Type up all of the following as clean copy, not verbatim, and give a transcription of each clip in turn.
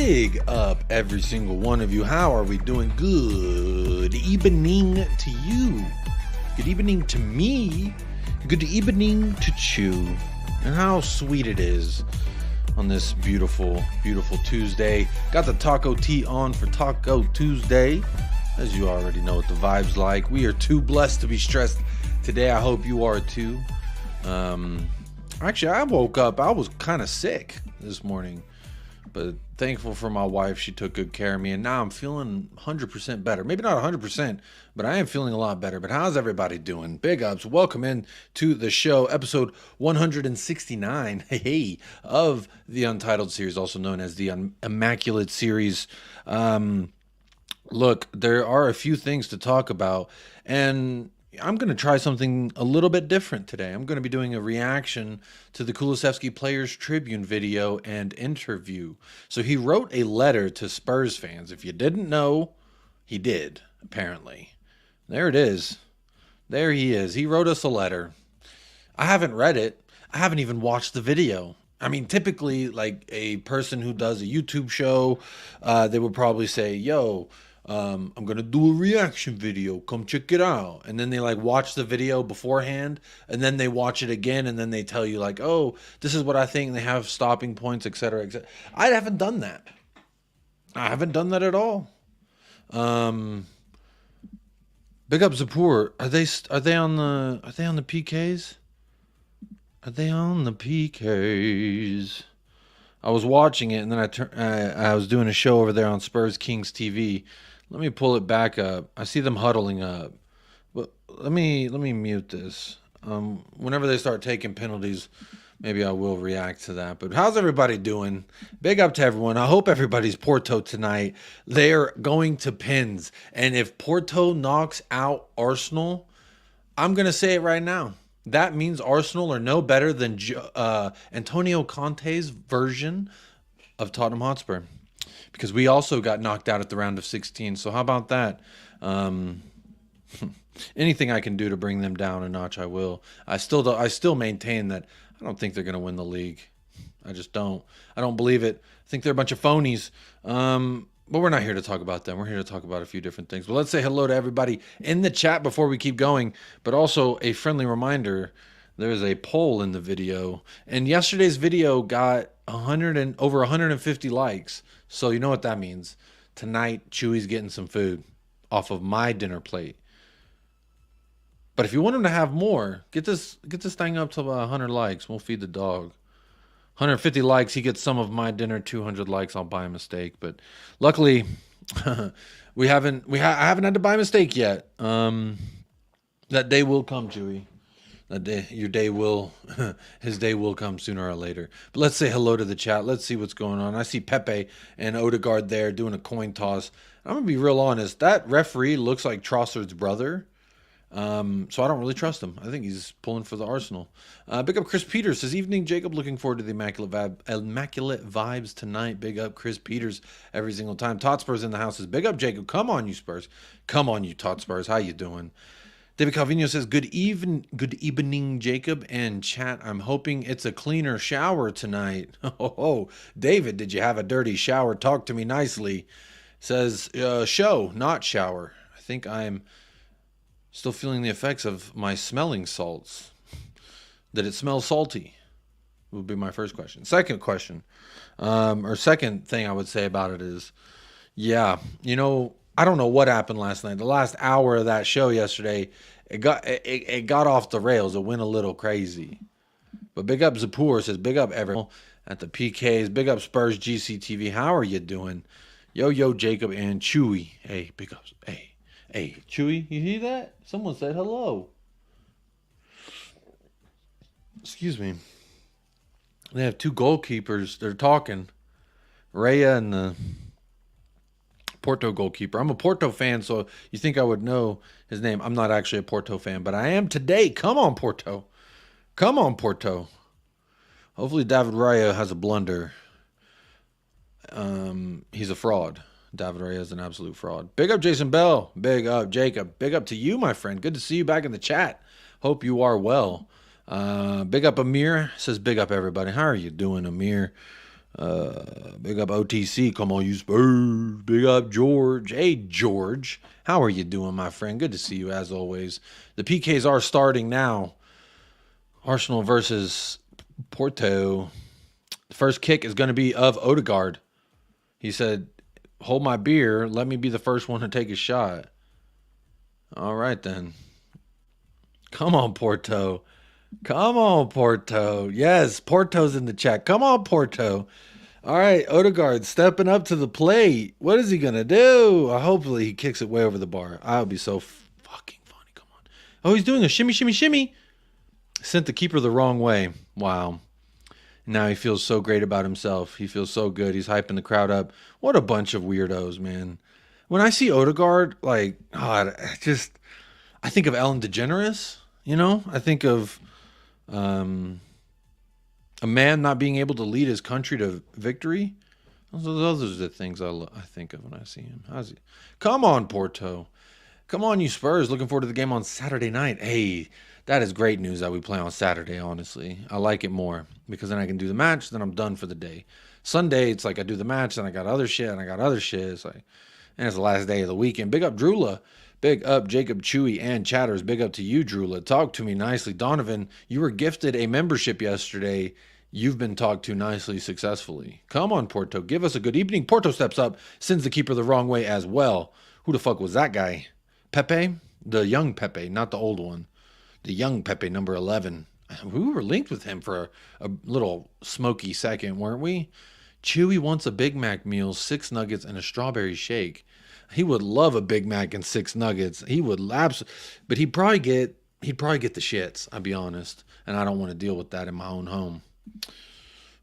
Big up every single one of you. How are we doing? Good evening to you. Good evening to me. Good evening to Chew. And how sweet it is on this beautiful, beautiful Tuesday. Got the taco tea on for Taco Tuesday. As you already know what the vibe's like. We are too blessed to be stressed today. I hope you are too. Actually, I woke up. I was kind of sick this morning. But thankful for my wife. She took good care of me. And now I'm feeling 100% better. Maybe not 100%, but I am feeling a lot better. But how's everybody doing? Big ups. Welcome in to the show. Episode 169 of the Untitled series, also known as the Immaculate series. Look, there are a few things to talk about. And I'm going to try something a little bit different today. I'm going to be doing a reaction to the Kulusevski Players Tribune video and interview. So he wrote a letter to Spurs fans. If you didn't know, he did, apparently. There it is. There he is. He wrote us a letter. I haven't read it. I haven't even watched the video. I mean, typically, like a person who does a YouTube show, they would probably say, yo, I'm going to do a reaction video. Come check it out. And then they like watch the video beforehand and then they watch it again. And then they tell you like, oh, this is what I think. They have stopping points, etc. etc. I haven't done that. I haven't done that at all. Big up Zapur. Are they on the PKs? Are they on the PKs? I was watching it and then I was doing a show over there on Spurs Kings TV. Let me pull it back up. I see them huddling up. But let me mute this. Whenever they start taking penalties, maybe I will react to that. But how's everybody doing? Big up to everyone. I hope everybody's Porto tonight. They're going to pins. And if Porto knocks out Arsenal, I'm going to say it right now. That means Arsenal are no better than Antonio Conte's version of Tottenham Hotspur. Because we also got knocked out at the round of 16. So how about that? Anything I can do to bring them down a notch, I will. I still maintain that I don't think they're going to win the league. I just don't. I don't believe it. I think they're a bunch of phonies. But we're not here to talk about them. We're here to talk about a few different things. But let's say hello to everybody in the chat before we keep going. But also a friendly reminder, there's a poll in the video. And yesterday's video got over 150 likes. So you know what that means. Tonight, Chewy's getting some food off of my dinner plate. But if you want him to have more, get this thing up to 100 likes. We'll feed the dog. 150 likes, he gets some of my dinner. 200 likes, I'll buy him a steak. But luckily, I haven't had to buy him a steak yet. That day will come, Chewy. That day, his day will come sooner or later. But let's say hello to the chat. Let's see what's going on. I see Pepe and Odegaard there doing a coin toss. I'm gonna be real honest. That referee looks like Trossard's brother. So I don't really trust him. I think he's pulling for the Arsenal. Big up Chris Peters says, evening Jacob, looking forward to the immaculate vibes tonight. Big up Chris Peters every single time. Tot Spurs in the house says, big up Jacob. Come on you Spurs. Come on you Tot Spurs. How you doing? David Calvino says, good evening Jacob and chat. I'm hoping it's a cleaner shower tonight. Oh, David, did you have a dirty shower? Talk to me nicely. Says, show, not shower. I think I'm still feeling the effects of my smelling salts. Did it smell salty? Would be my first question. Second question, or second thing I would say about it is, yeah, you know, I don't know what happened last night. The last hour of that show yesterday, it got off the rails. It went a little crazy. But big up Zapur says, big up everyone at the PKs. Big up Spurs GCTV. How are you doing? Yo, Jacob and Chewy. Hey, big ups. Hey, Chewy, you hear that? Someone said hello. Excuse me. They have two goalkeepers. They're talking. Raya and the Porto goalkeeper. I'm a Porto fan, so you think I would know his name. I'm not actually a Porto fan, but I am today. Come on, Porto. Come on, Porto. Hopefully David Raya has a blunder. He's a fraud. David Raya is an absolute fraud. Big up Jason Bell. Big up Jacob. Big up to you, my friend. Good to see you back in the chat. Hope you are well. Big up Amir. Says big up everybody. How are you doing, Amir? Big up OTC. Come on, you Spurs. Big up George. Hey, George. How are you doing, my friend? Good to see you, as always. The PKs are starting now. Arsenal versus Porto. The first kick is going to be of Odegaard. He said, hold my beer. Let me be the first one to take a shot. All right, then. Come on, Porto. Come on, Porto. Yes, Porto's in the chat. Come on, Porto. All right, Odegaard stepping up to the plate. What is he going to do? Hopefully he kicks it way over the bar. I would be so fucking funny. Come on. Oh, he's doing a shimmy, shimmy, shimmy. Sent the keeper the wrong way. Wow. Now he feels so great about himself. He feels so good. He's hyping the crowd up. What a bunch of weirdos, man. When I see Odegaard, like, God, I think of Ellen DeGeneres, you know? I think of a man not being able to lead his country to victory. Those are the things I think of when I see him. How's he? Come on, Porto. Come on, you Spurs. Looking forward to the game on Saturday night. Hey, that is great news that we play on Saturday, honestly. I like it more because then I can do the match, then I'm done for the day. Sunday, it's like I do the match, then I got other shit, and I got other shit. It's like, and it's the last day of the weekend. Big up, Drula. Big up, Jacob Chewy and Chatters. Big up to you, Drula. Talk to me nicely. Donovan, you were gifted a membership yesterday. You've been talked to nicely, successfully. Come on, Porto. Give us a good evening. Porto steps up, sends the keeper the wrong way as well. Who the fuck was that guy? Pepe? The young Pepe, not the old one. The young Pepe, number 11. We were linked with him for a little smoky second, weren't we? Chewy wants a Big Mac meal, 6 nuggets, and a strawberry shake. He would love a Big Mac and 6 nuggets. He would but he'd probably get the shits, I'll be honest. And I don't want to deal with that in my own home.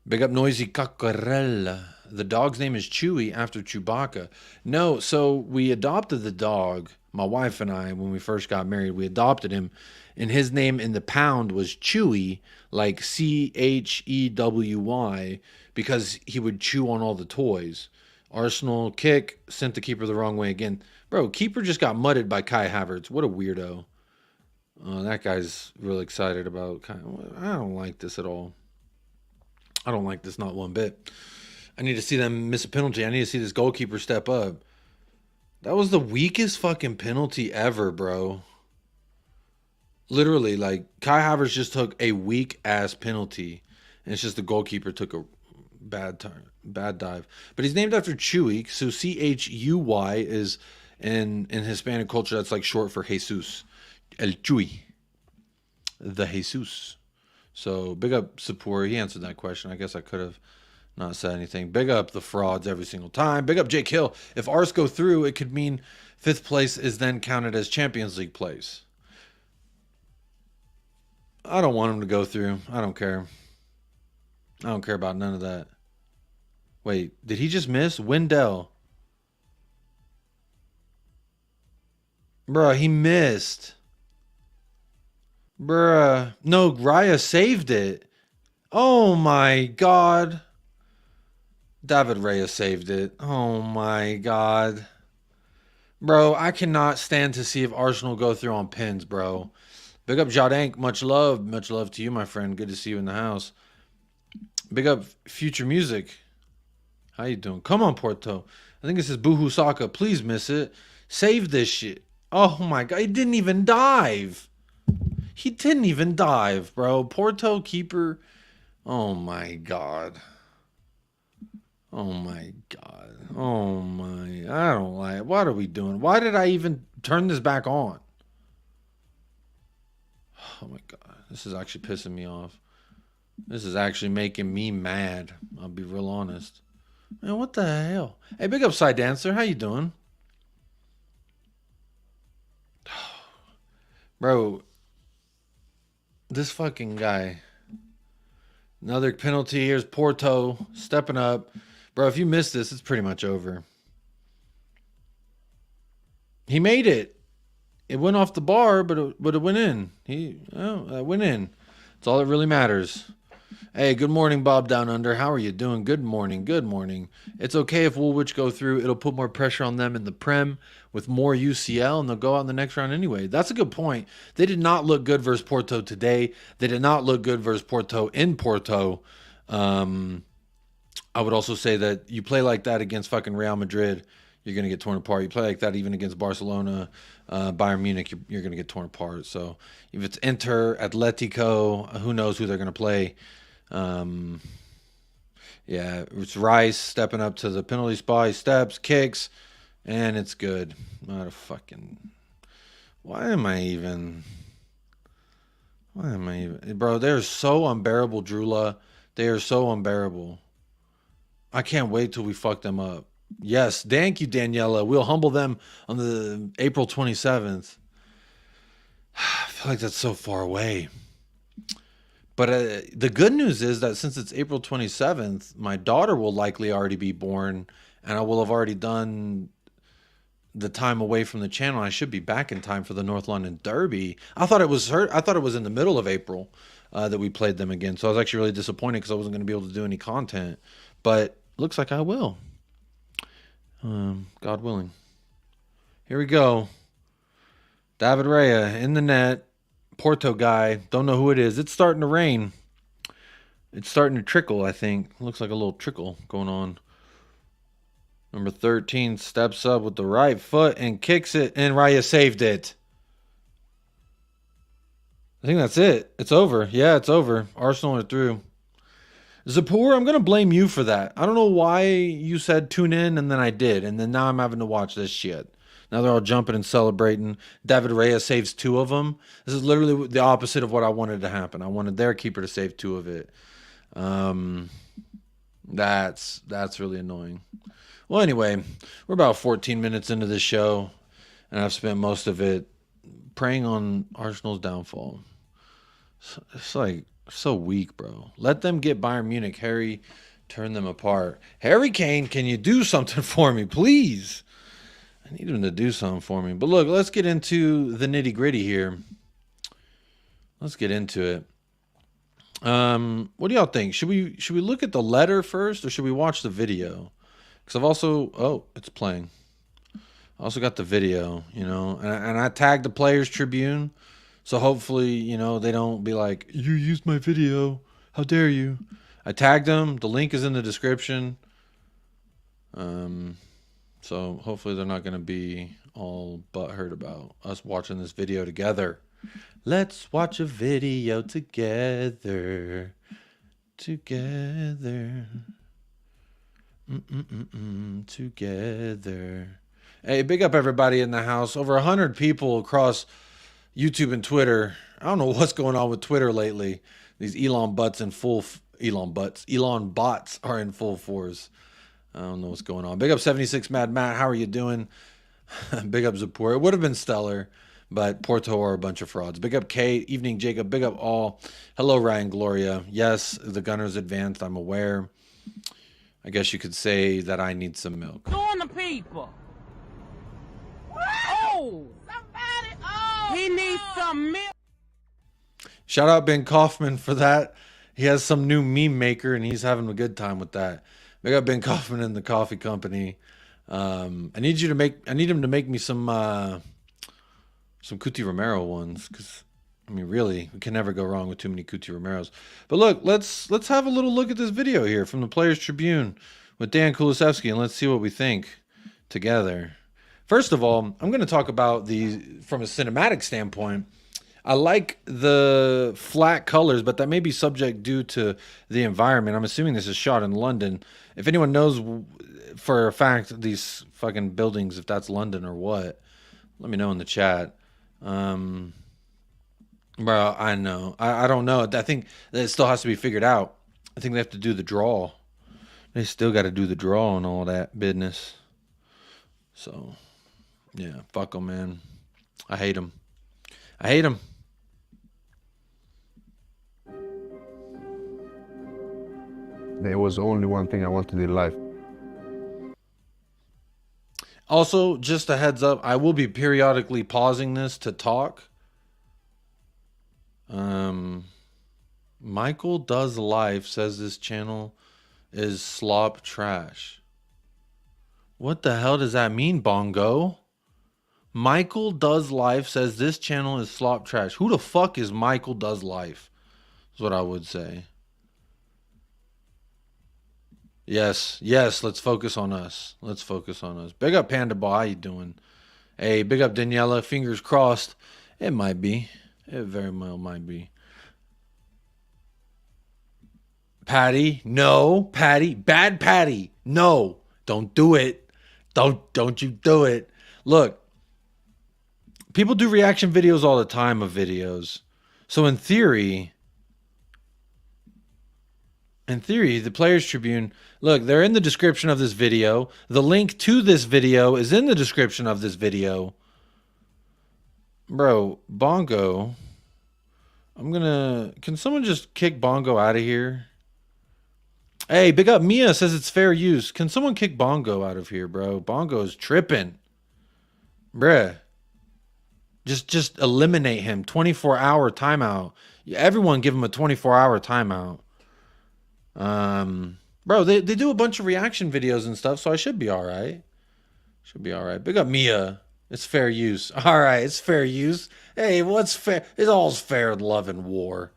Big up Noisy Coccarella. The dog's name is Chewy after Chewbacca. No, so we adopted the dog, my wife and I, when we first got married. We adopted him, and his name in the pound was Chewy, like Chewy, because he would chew on all the toys. Arsenal kick, sent the keeper the wrong way again. Bro, keeper just got mudded by Kai Havertz. What a weirdo. That guy's really excited about Kai. I don't like this at all. I don't like this not one bit. I need to see them miss a penalty. I need to see this goalkeeper step up. That was the weakest fucking penalty ever, bro. Literally, like, Kai Havertz just took a weak-ass penalty. And it's just the goalkeeper took a bad dive. But he's named after Chewy. So Chuy is, in Hispanic culture, that's like short for Jesus. El Chuy. The Jesus. So, big up Sapori. He answered that question. I guess I could have not said anything. Big up the frauds every single time. Big up Jake Hill. If ours go through, it could mean 5th place is then counted as Champions League place. I don't want him to go through. I don't care. I don't care about none of that. Wait, did he just miss? Wendell. Bruh, he missed. Bruh. No, Raya saved it. Oh my God. David Raya saved it. Oh my God. Bro, I cannot stand to see if Arsenal go through on pins, bro. Big up Jadank. Much love. Much love to you, my friend. Good to see you in the house. Big up Future Music. How you doing? Come on, Porto. I think this is Boohoo Saka. Please miss it. Save this shit. Oh my God. He didn't even dive. He didn't even dive, bro. Porto keeper. Oh my God. Oh my God. Oh my. I don't like it. What are we doing? Why did I even turn this back on? Oh my God. This is actually pissing me off. This is actually making me mad. I'll be real honest. Man, what the hell? Hey, big up Side Dancer. How you doing? Bro, this fucking guy. Another penalty. Here's Porto stepping up. Bro, if you miss this, it's pretty much over. He made it. It went off the bar, but it went in. It went in. That's all that really matters. Hey, good morning, Bob Down Under. How are you doing? Good morning. Good morning. It's okay if Woolwich go through. It'll put more pressure on them in the Prem with more UCL, and they'll go out in the next round anyway. That's a good point. They did not look good versus Porto today. They did not look good versus Porto in Porto. I would also say that you play like that against fucking Real Madrid, you're going to get torn apart. You play like that even against Barcelona, Bayern Munich, you're going to get torn apart. So if it's Inter, Atletico, who knows who they're going to play. Yeah, it's Rice stepping up to the penalty spot. He steps, kicks, and it's good. Not a fucking... Why am I even... Bro, they're so unbearable, Drula. They are so unbearable. I can't wait till we fuck them up. Yes, thank you, Daniela. We'll humble them on the April 27th. I feel like that's so far away. But the good news is that since it's April 27th, my daughter will likely already be born, and I will have already done the time away from the channel. I should be back in time for the North London Derby. I thought it was in the middle of April that we played them again. So I was actually really disappointed because I wasn't going to be able to do any content. But looks like I will. God willing. Here we go. David Raya in the net. Porto guy. Don't know who it is. It's starting to rain. It's starting to trickle, I think. Looks like a little trickle going on. Number 13 steps up with the right foot and kicks it, and Raya saved it. I think that's it. It's over. Yeah, it's over. Arsenal are through. Zapur, I'm going to blame you for that. I don't know why you said tune in, and then I did. And then now I'm having to watch this shit. Now they're all jumping and celebrating. David Raya saves 2 of them. This is literally the opposite of what I wanted to happen. I wanted their keeper to save 2 of it. That's really annoying. Well, anyway, we're about 14 minutes into this show, and I've spent most of it preying on Arsenal's downfall. It's like so weak, bro. Let them get Bayern Munich. Harry, turn them apart. Harry Kane, can you do something for me, please? I need him to do something for me. But look, let's get into the nitty-gritty here. Let's get into it. What do y'all think? Should we look at the letter first, or should we watch the video? Because I've also... Oh, it's playing. I also got the video, you know. And I tagged the Players Tribune. So hopefully, you know, they don't be like, you used my video. How dare you? I tagged them. The link is in the description. So hopefully they're not going to be all butthurt about us watching this video together. Let's watch a video together. Together. Together. Hey, big up everybody in the house. Over 100 people across YouTube and Twitter. I don't know what's going on with Twitter lately. These Elon bots are in full force. I don't know what's going on. Big up 76 Mad Matt. How are you doing? Big up Zapur. It would have been stellar, but Porto are a bunch of frauds. Big up Kate. Evening Jacob. Big up all. Hello Ryan Gloria. Yes, the Gunners advanced. I'm aware. I guess you could say that I need some milk. Doing the people. Oh, somebody. Oh, he needs some milk. Shout out Ben Kaufman for that. He has some new meme maker and he's having a good time with that. Big up Ben Kaufman and the coffee company. I need him to make me some Cuti Romero ones, because I mean, really, we can never go wrong with too many Cuti Romeros. But look, let's have a little look at this video here from the Players Tribune with Dan Kulusevski, and let's see what we think together. First of all, I'm going to talk about from a cinematic standpoint. I like the flat colors, but that may be subject due to the environment. I'm assuming this is shot in London. If anyone knows for a fact these fucking buildings, if that's London or what, let me know in the chat. Bro, I know. I don't know. I think that it still has to be figured out. I think they have to do the draw. They still got to do the draw and all that business. So, yeah, fuck them, man. I hate them. I hate them. There was only one thing I wanted in life. Also, just a heads up, I will be periodically pausing this to talk. Michael Does Life says this channel is slop trash. What the hell does that mean, Bongo? Michael Does Life says this channel is slop trash. Who the fuck is Michael Does Life? Is what I would say. Yes, yes, let's focus on us. Let's focus on us. Big up Panda Ball, how you doing? Hey, big up Daniela, fingers crossed. It might be. It very well might be. Patty, no. Patty, bad Patty. No. Don't do it. Don't you do it. Look, people do reaction videos all the time of videos. So in theory, the Players Tribune, look, they're in the description of this video. The link to this video is in the description of this video. Bro, Bongo, can someone just kick Bongo out of here? Hey, big up Mia says it's fair use. Can someone kick Bongo out of here, bro? Bongo's tripping. Bruh. Just eliminate him. 24-hour timeout. Everyone give him a 24-hour timeout. Bro, they do a bunch of reaction videos and stuff, so I should be all right. Should be all right. Big up Mia. It's fair use. All right, it's fair use. Hey, what's fair? It's all's fair in love and war.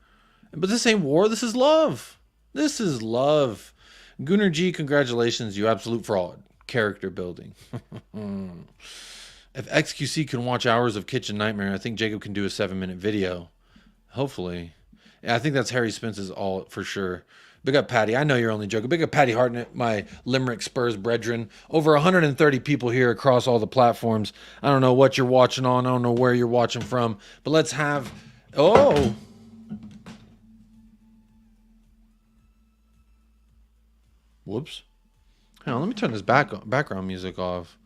But this ain't war. This is love. This is love. Gunnar G, congratulations. You absolute fraud. Character building. If XQC can watch hours of Kitchen Nightmare, I think Jacob can do a 7-minute video. Hopefully. Yeah, I think that's Harry Spence's all for sure. Big up Patty. I know you're only joking. Big up Patty Hartnett, my Limerick Spurs brethren. Over 130 people here across all the platforms. I don't know what you're watching on. I don't know where you're watching from. But let's have... Oh! Whoops. Hang on, let me turn this background music off.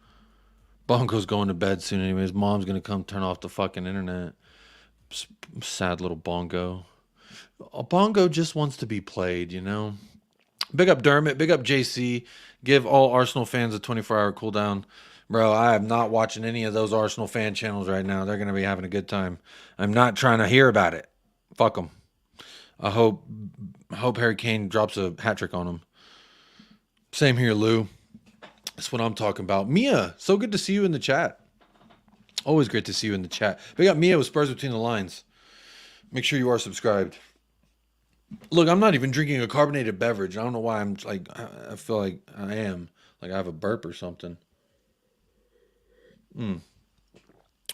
Bongo's going to bed soon anyway. His mom's going to come turn off the fucking internet. Sad little Bongo. Bongo just wants to be played, you know? Big up Dermot. Big up JC. Give all Arsenal fans a 24-hour cooldown. Bro, I am not watching any of those Arsenal fan channels right now. They're going to be having a good time. I'm not trying to hear about it. Fuck them. I hope Harry Kane drops a hat trick on him. Same here, Lou. That's what I'm talking about. Mia, so good to see you in the chat. Always great to see you in the chat. We got Mia with Spurs Between the Lines. Make sure you are subscribed. Look, I'm not even drinking a carbonated beverage. I don't know why I'm like, I feel like I am. Like I have a burp or something. But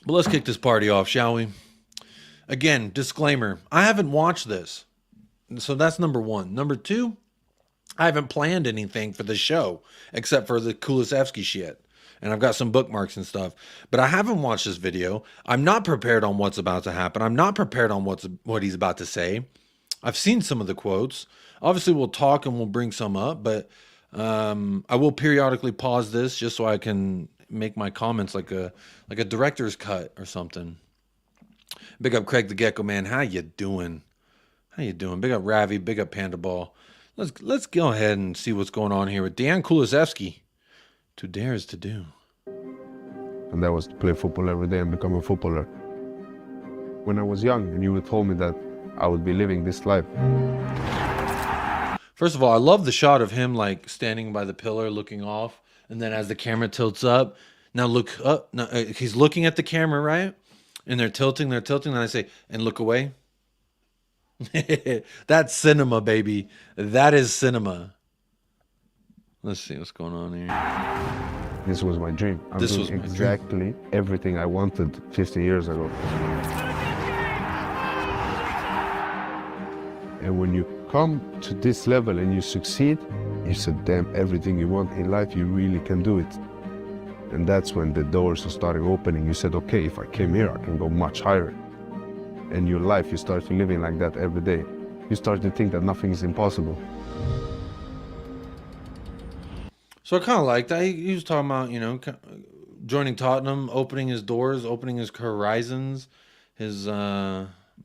let's kick this party off, shall we? Again, disclaimer. I haven't watched this. So that's number one. Number two, I haven't planned anything for the show except for the Kulusevski shit. And I've got some bookmarks and stuff. But I haven't watched this video. I'm not prepared on what's about to happen. I'm not prepared on what he's about to say. I've seen some of the quotes. Obviously, we'll talk and we'll bring some up. But I will periodically pause this just so I can make my comments like a director's cut or something. Big up Craig the Gecko Man. How you doing? How you doing? Big up Ravi. Big up Panda Ball. Let's go ahead and see what's going on here with Dejan Kulusevski. To dare is to do. And that was to play football every day and become a footballer. When I was young and you would told me that I would be living this life. First of all, I love the shot of him like standing by the pillar looking off. And then as the camera tilts up, now look up. Now, he's looking at the camera, right? And they're tilting. And I say, and look away. That's cinema, baby. That is cinema. Let's see what's going on here. This was my dream. I'm doing exactly everything I wanted 50 years ago. And when you come to this level and you succeed, you said, damn, everything you want in life, you really can do it. And that's when the doors are starting opening. You said, okay, if I came here, I can go much higher. And your life, you start living like that every day. You start to think that nothing is impossible. So I kind of like that. He was talking about, you know, joining Tottenham, opening his doors, opening his horizons, his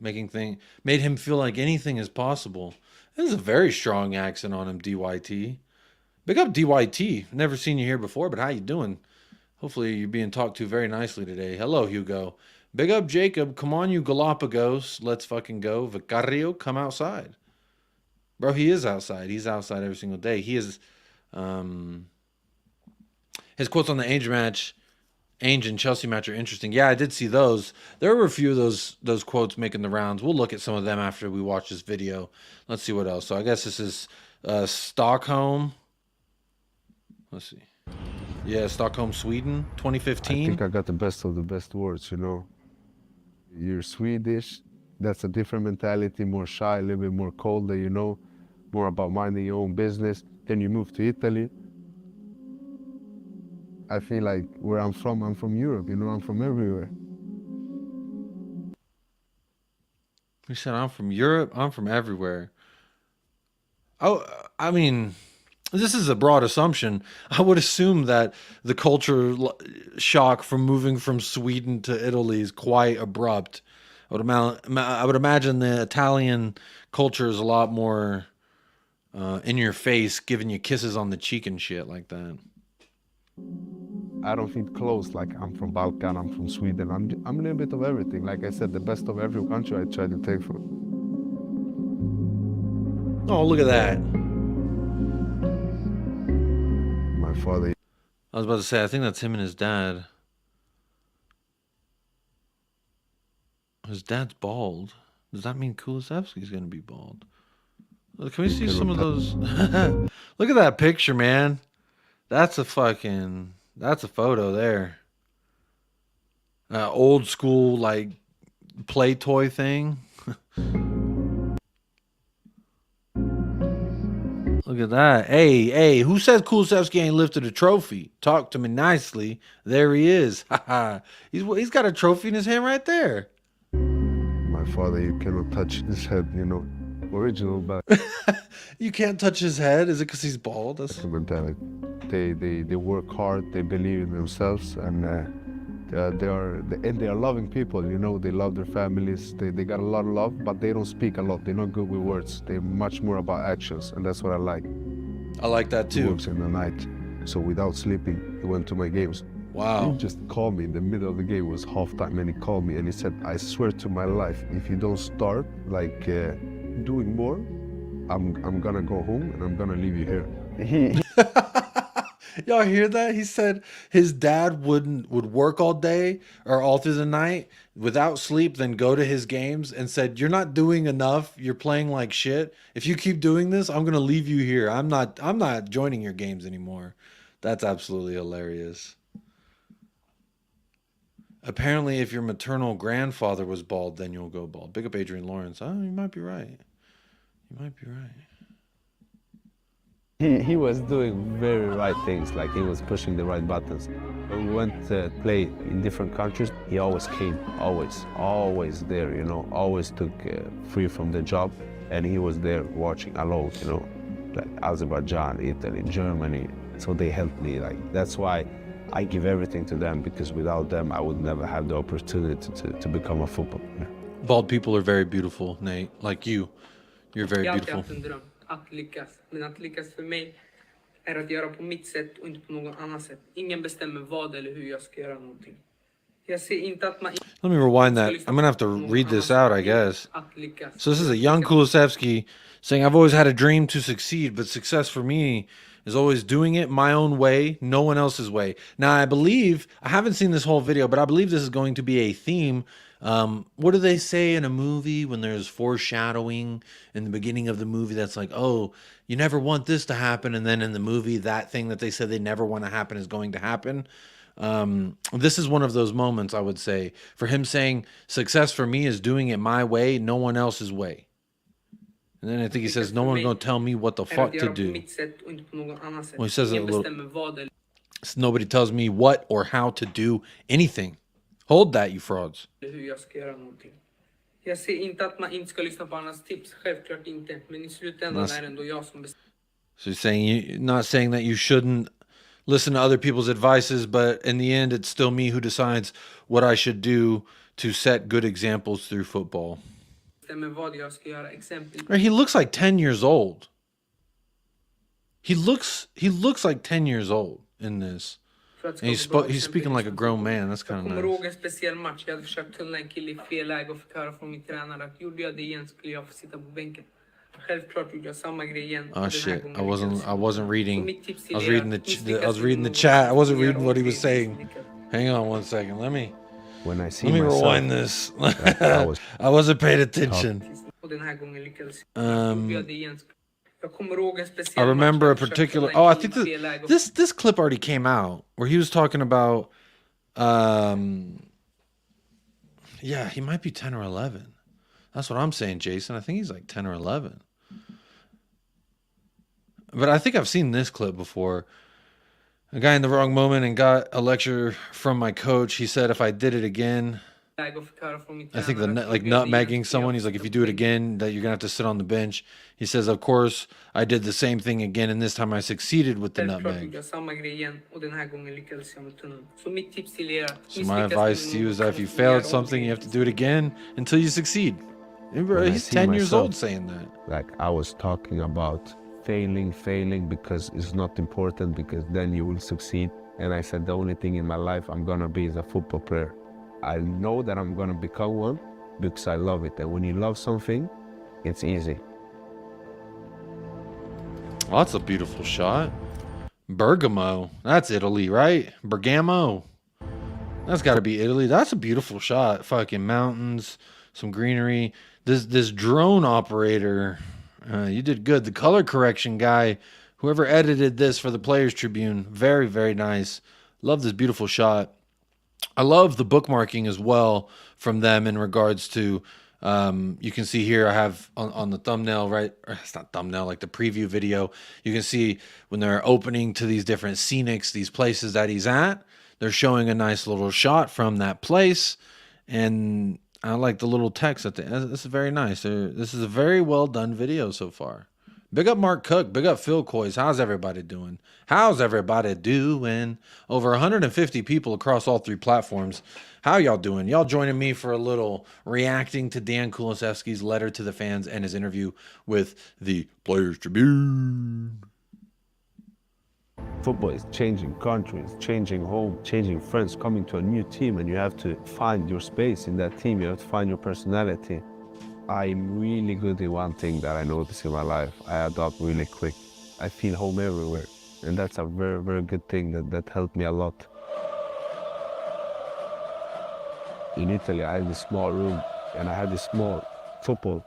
made him feel like anything is possible. There's a very strong accent on him, DYT. Big up DYT. Never seen you here before, but how you doing? Hopefully you're being talked to very nicely today. Hello, Hugo. Big up Jacob. Come on, you Galapagos. Let's fucking go. Vicario, come outside. Bro, he is outside. He's outside every single day. He is... his quotes on the Ainge and Chelsea match are interesting. Yeah, I did see those. There were a few of those quotes making the rounds. We'll look at some of them after we watch this video. Let's see what else. So I guess this is Stockholm. Let's see. Yeah, Stockholm, Sweden, I 2015. think I got the best of the best words, you know. You're Swedish, that's a different mentality, more shy, a little bit more colder, you know, more about minding your own business. Then you move to Italy. I feel like where I'm from Europe, you know, I'm from everywhere. He said, I'm from Europe, I'm from everywhere. Oh, I mean, this is a broad assumption. I would assume that the culture shock from moving from Sweden to Italy is quite abrupt. I would imagine the Italian culture is a lot more in your face, giving you kisses on the cheek and shit like that. I don't feel close, like I'm from Balkan, I'm from Sweden. I'm a little bit of everything. Like I said, the best of every country I try to take from. Oh, look at that. My father. I was about to say, I think that's him and his dad. His dad's bald. Does that mean Kulusevski's going to be bald? Can we see some of those? Look at that picture, man. That's a photo there. Old school, like, play toy thing. Look at that. Hey, who says Kulusevski ain't lifted a trophy? Talk to me nicely. There he is. He's got a trophy in his hand right there. My father, you cannot touch his head, you know. Original back. You can't touch his head? Is it because he's bald? That's mentality. They work hard, they believe in themselves, and they are loving people, you know. They love their families, they got a lot of love, but they don't speak a lot. They're not good with words. They're much more about actions, and that's what I like. I like that too. He works in the night, so without sleeping, he went to my games. Wow. He just called me in the middle of the game. It was halftime, and he called me and he said, I swear to my life, if you don't start like doing more, I'm gonna go home and I'm gonna leave you here. Y'all hear that? He said his dad would work all day or all through the night without sleep, then go to his games and said, you're not doing enough. You're playing like shit. If you keep doing this, I'm gonna leave you here. I'm not joining your games anymore. That's absolutely hilarious. Apparently, if your maternal grandfather was bald, then you'll go bald. Big up Adrian Lawrence. Oh, you might be right. You might be right. He was doing very right things, like he was pushing the right buttons. When we went to play in different countries, he always came, always there, you know, always took free from the job, and he was there watching alone, you know, like Azerbaijan, Italy, Germany. So they helped me, like, that's why I give everything to them, because without them, I would never have the opportunity to become a football player. Bald people are very beautiful, Nate, like you. You're very beautiful. Att lyckas, men att lyckas för mig är att göra på mitt sätt och inte på något annat sätt. Ingen bestämmer vad eller hur jag ska göra någonting. Jag ser inte att man... Let me rewind that. I'm gonna have to read this out, I guess. So this is a young Kulusevski saying, I've always had a dream to succeed, but success for me is always doing it my own way, no one else's way. Now, I haven't seen this whole video, but I believe this is going to be a theme. What do they say in a movie when there's foreshadowing in the beginning of the movie that's like, oh, you never want this to happen, and then in the movie that thing that they said they never want to happen is going to happen? This is one of those moments, I would say, for him saying success for me is doing it my way, no one else's way. And then I think he says, no one's going to tell me what the fuck to do. Well, he says it a little. Nobody tells me what or how to do anything. Hold that, you frauds. Jag ser inte att man inte ska lyssna på andras tips, självklart inte. Men i slutändan är det ändå jag som bestämmer. So he's saying, not saying that you shouldn't listen to other people's advices, but in the end, it's still me who decides what I should do to set good examples through football. He looks like 10 years old. He looks like 10 years old in this. And he's speaking like a grown man. That's kind of nice. Jag kommer ihåg en speciell match. Jag hade försökt tulla en kille i fel läge och fick höra från min tränare att gjorde jag det igen skulle jag få sitta på bänken. Självklart gjorde jag samma grej igen. Oh shit! I wasn't reading. I was reading the chat. I wasn't reading what he was saying. Hang on one second. Let me rewind this. I wasn't paying attention. Jag kommer ihåg en I speciell remember a match jag försökte particular. hålla Oh, I en think fel läge. this clip already came out where he was talking about. Yeah, he might be 10 or 11. That's what I'm saying, Jason. I think he's like 10 or 11. But I think I've seen this clip before. A guy in the wrong moment and got a lecture from my coach. He said if I did it again, läge och fick höra från min I think tränare att like jag gjorde det igen, nutmegging så someone. jag He's like, if you försökte do it poäng. again, that you're gonna have to sit on the bench. He says, of course, I did the same thing again, and this time I succeeded with the Självklart gjorde nutmeg. jag samma grej igen och den här gången lyckades jag med tunneln. Så mitt tips till er, So my advice to you is that if you fail at something, you have to do it again until you succeed. He's 10 years old saying that. Like I was talking about failing because it's not important, because then you will succeed. And I said the only thing in my life I'm gonna be is a football player. I know that I'm gonna become one because I love it. And when you love something, it's easy. Well, that's a beautiful shot. Bergamo. That's Italy, right? Bergamo. That's got to be Italy. That's a beautiful shot. Fucking mountains, some greenery. This drone operator, you did good. The color correction guy, whoever edited this for the Players Tribune, very, very nice. Love this beautiful shot. I love the bookmarking as well from them in regards to, you can see here I have on the thumbnail, right? Or it's not thumbnail, like the preview video. You can see when they're opening to these different scenics, these places that he's at, they're showing a nice little shot from that place. And I like the little text at the end. This is very nice. This is a very well done video so far. Big up Mark Cook. Big up Phil Coys. How's everybody doing? How's everybody doing? Over 150 people across all three platforms. How y'all doing? Y'all joining me for a little reacting to Dan Kulusevski's letter to the fans and his interview with the Players Tribune. Football is changing countries, changing home, changing friends, coming to a new team, and you have to find your space in that team. You have to find your personality. I'm really good at one thing that I notice in my life. I adapt really quick. I feel home everywhere. And that's a very, very good thing that helped me a lot. In Italy, I had this small room and I had this small football,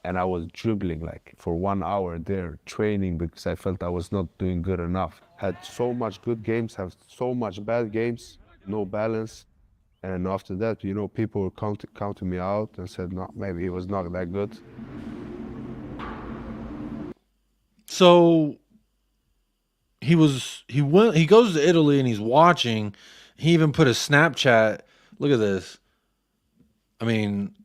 and I was dribbling like for 1 hour there, training because I felt I was not doing good enough. Had so much good games, have so much bad games, no balance. And after that, you know, people were counting me out and said, no, maybe he was not that good. So he goes to Italy and he's watching. He even put a Snapchat. Look at this. I mean,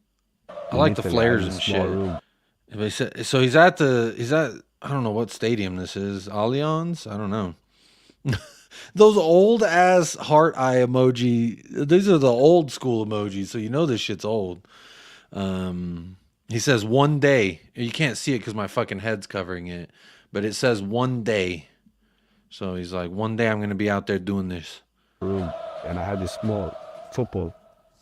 I like the flares and shit. So he's at I don't know what stadium this is. Allianz? I don't know. Those old ass heart eye emoji. These are the old school emojis, so you know this shit's old. He says one day. You can't see it because my fucking head's covering it, but it says one day. So he's like, one day I'm gonna be out there doing this. And I had this small football,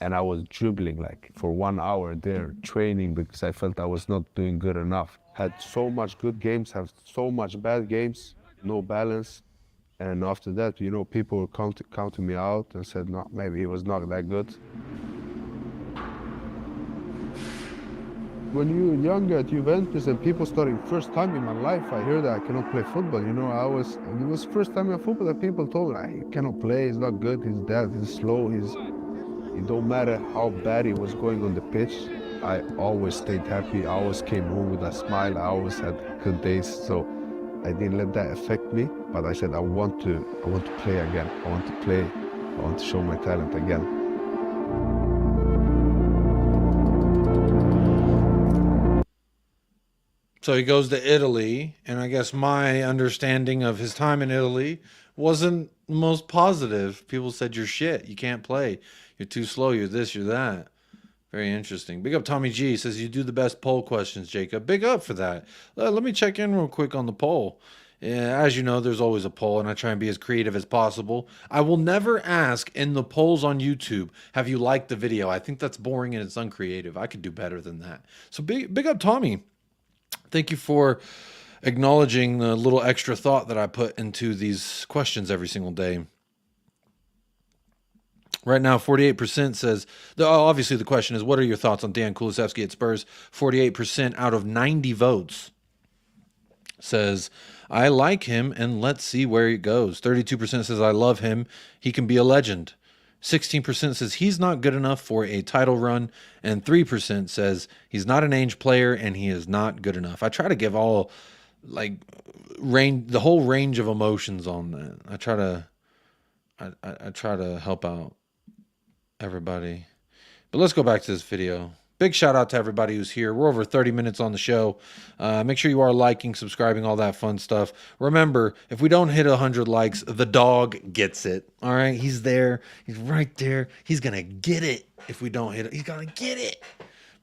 and I was dribbling like for 1 hour there, training because I felt I was not doing good enough. Had so much good games, have so much bad games, no balance. And after that, you know, people were counting me out and said, no, maybe he was not that good. When you're younger at Juventus and people starting first time in my life, I heard that I cannot play football. You know, it was first time in football that people told me, he cannot play, he's not good, he's dead, he's slow, it don't matter how bad he was going on the pitch. I always stayed happy, I always came home with a smile, I always had good days. So I didn't let that affect me, but I said I want to play again. I want to play. I want to show my talent again. So he goes to Italy, and I guess my understanding of his time in Italy wasn't the most positive. People said, you're shit, you can't play, you're too slow, you're this, you're that. Very interesting. Big up Tommy G. Says you do the best poll questions, Jacob. Big up for that. Let me check in real quick on the poll. As you know, there's always a poll, and I try and be as creative as possible. I will never ask in the polls on YouTube, have you liked the video? I think that's boring and it's uncreative. I could do better than that. So big up Tommy. Thank you for acknowledging the little extra thought that I put into these questions every single day. Right now, 48% says, obviously the question is, what are your thoughts on Dan Kulusevski at Spurs? 48% out of 90 votes says, I like him and let's see where he goes. 32% says, I love him. He can be a legend. 16% says he's not good enough for a title run. And 3% says he's not an Ainge player and he is not good enough. I try to give all like the whole range of emotions on that. I try to help out everybody. But let's go back to this video. Big shout out to everybody who's here. We're over 30 minutes on the show. Make sure you are liking, subscribing, all that fun stuff. Remember, if we don't hit 100 likes, the dog gets it. All right? He's there. He's right there. He's going to get it. If we don't hit it, he's going to get it.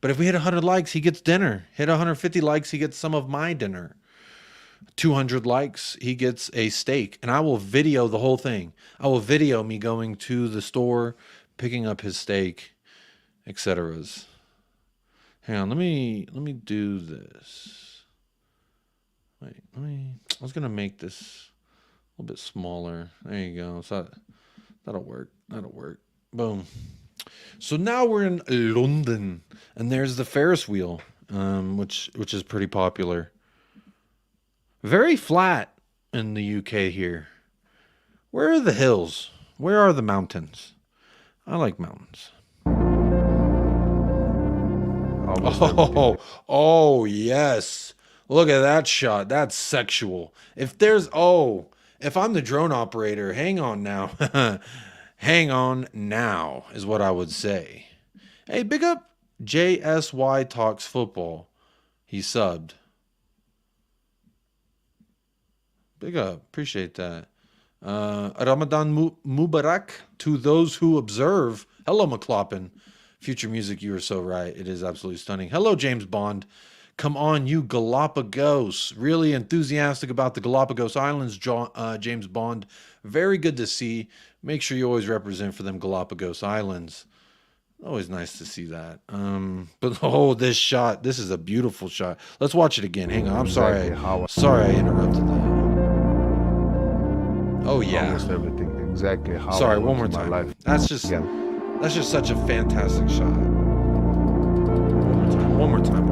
But if we hit 100 likes, he gets dinner. Hit 150 likes, he gets some of my dinner. 200 likes, he gets a steak. And I will video the whole thing. I will video me going to the store, picking up his steak, etc. Hang on, let me do this. Wait, I was gonna make this a little bit smaller. There you go. So that'll work. That'll work. Boom. So now we're in London, and there's the Ferris wheel, which is pretty popular. Very flat in the UK here. Where are the hills? Where are the mountains? I like mountains. Oh, yes. Look at that shot. That's sexual. If I'm the drone operator, hang on now. Hang on now is what I would say. Hey, big up JSY Talks Football. He subbed. Big up. Appreciate that. Ramadan Mubarak to those who observe. Hello, McLaughlin. Future music, you are so right. It is absolutely stunning. Hello, James Bond. Come on, you Galapagos. Really enthusiastic about the Galapagos Islands, James Bond. Very good to see. Make sure you always represent for them Galapagos Islands. Always nice to see that. But this shot. This is a beautiful shot. Let's watch it again. Hang on. I'm sorry. Sorry I interrupted that. Oh, yeah. Almost everything. Exactly how Sorry, one more time. Life. That's just such a fantastic shot. One more time.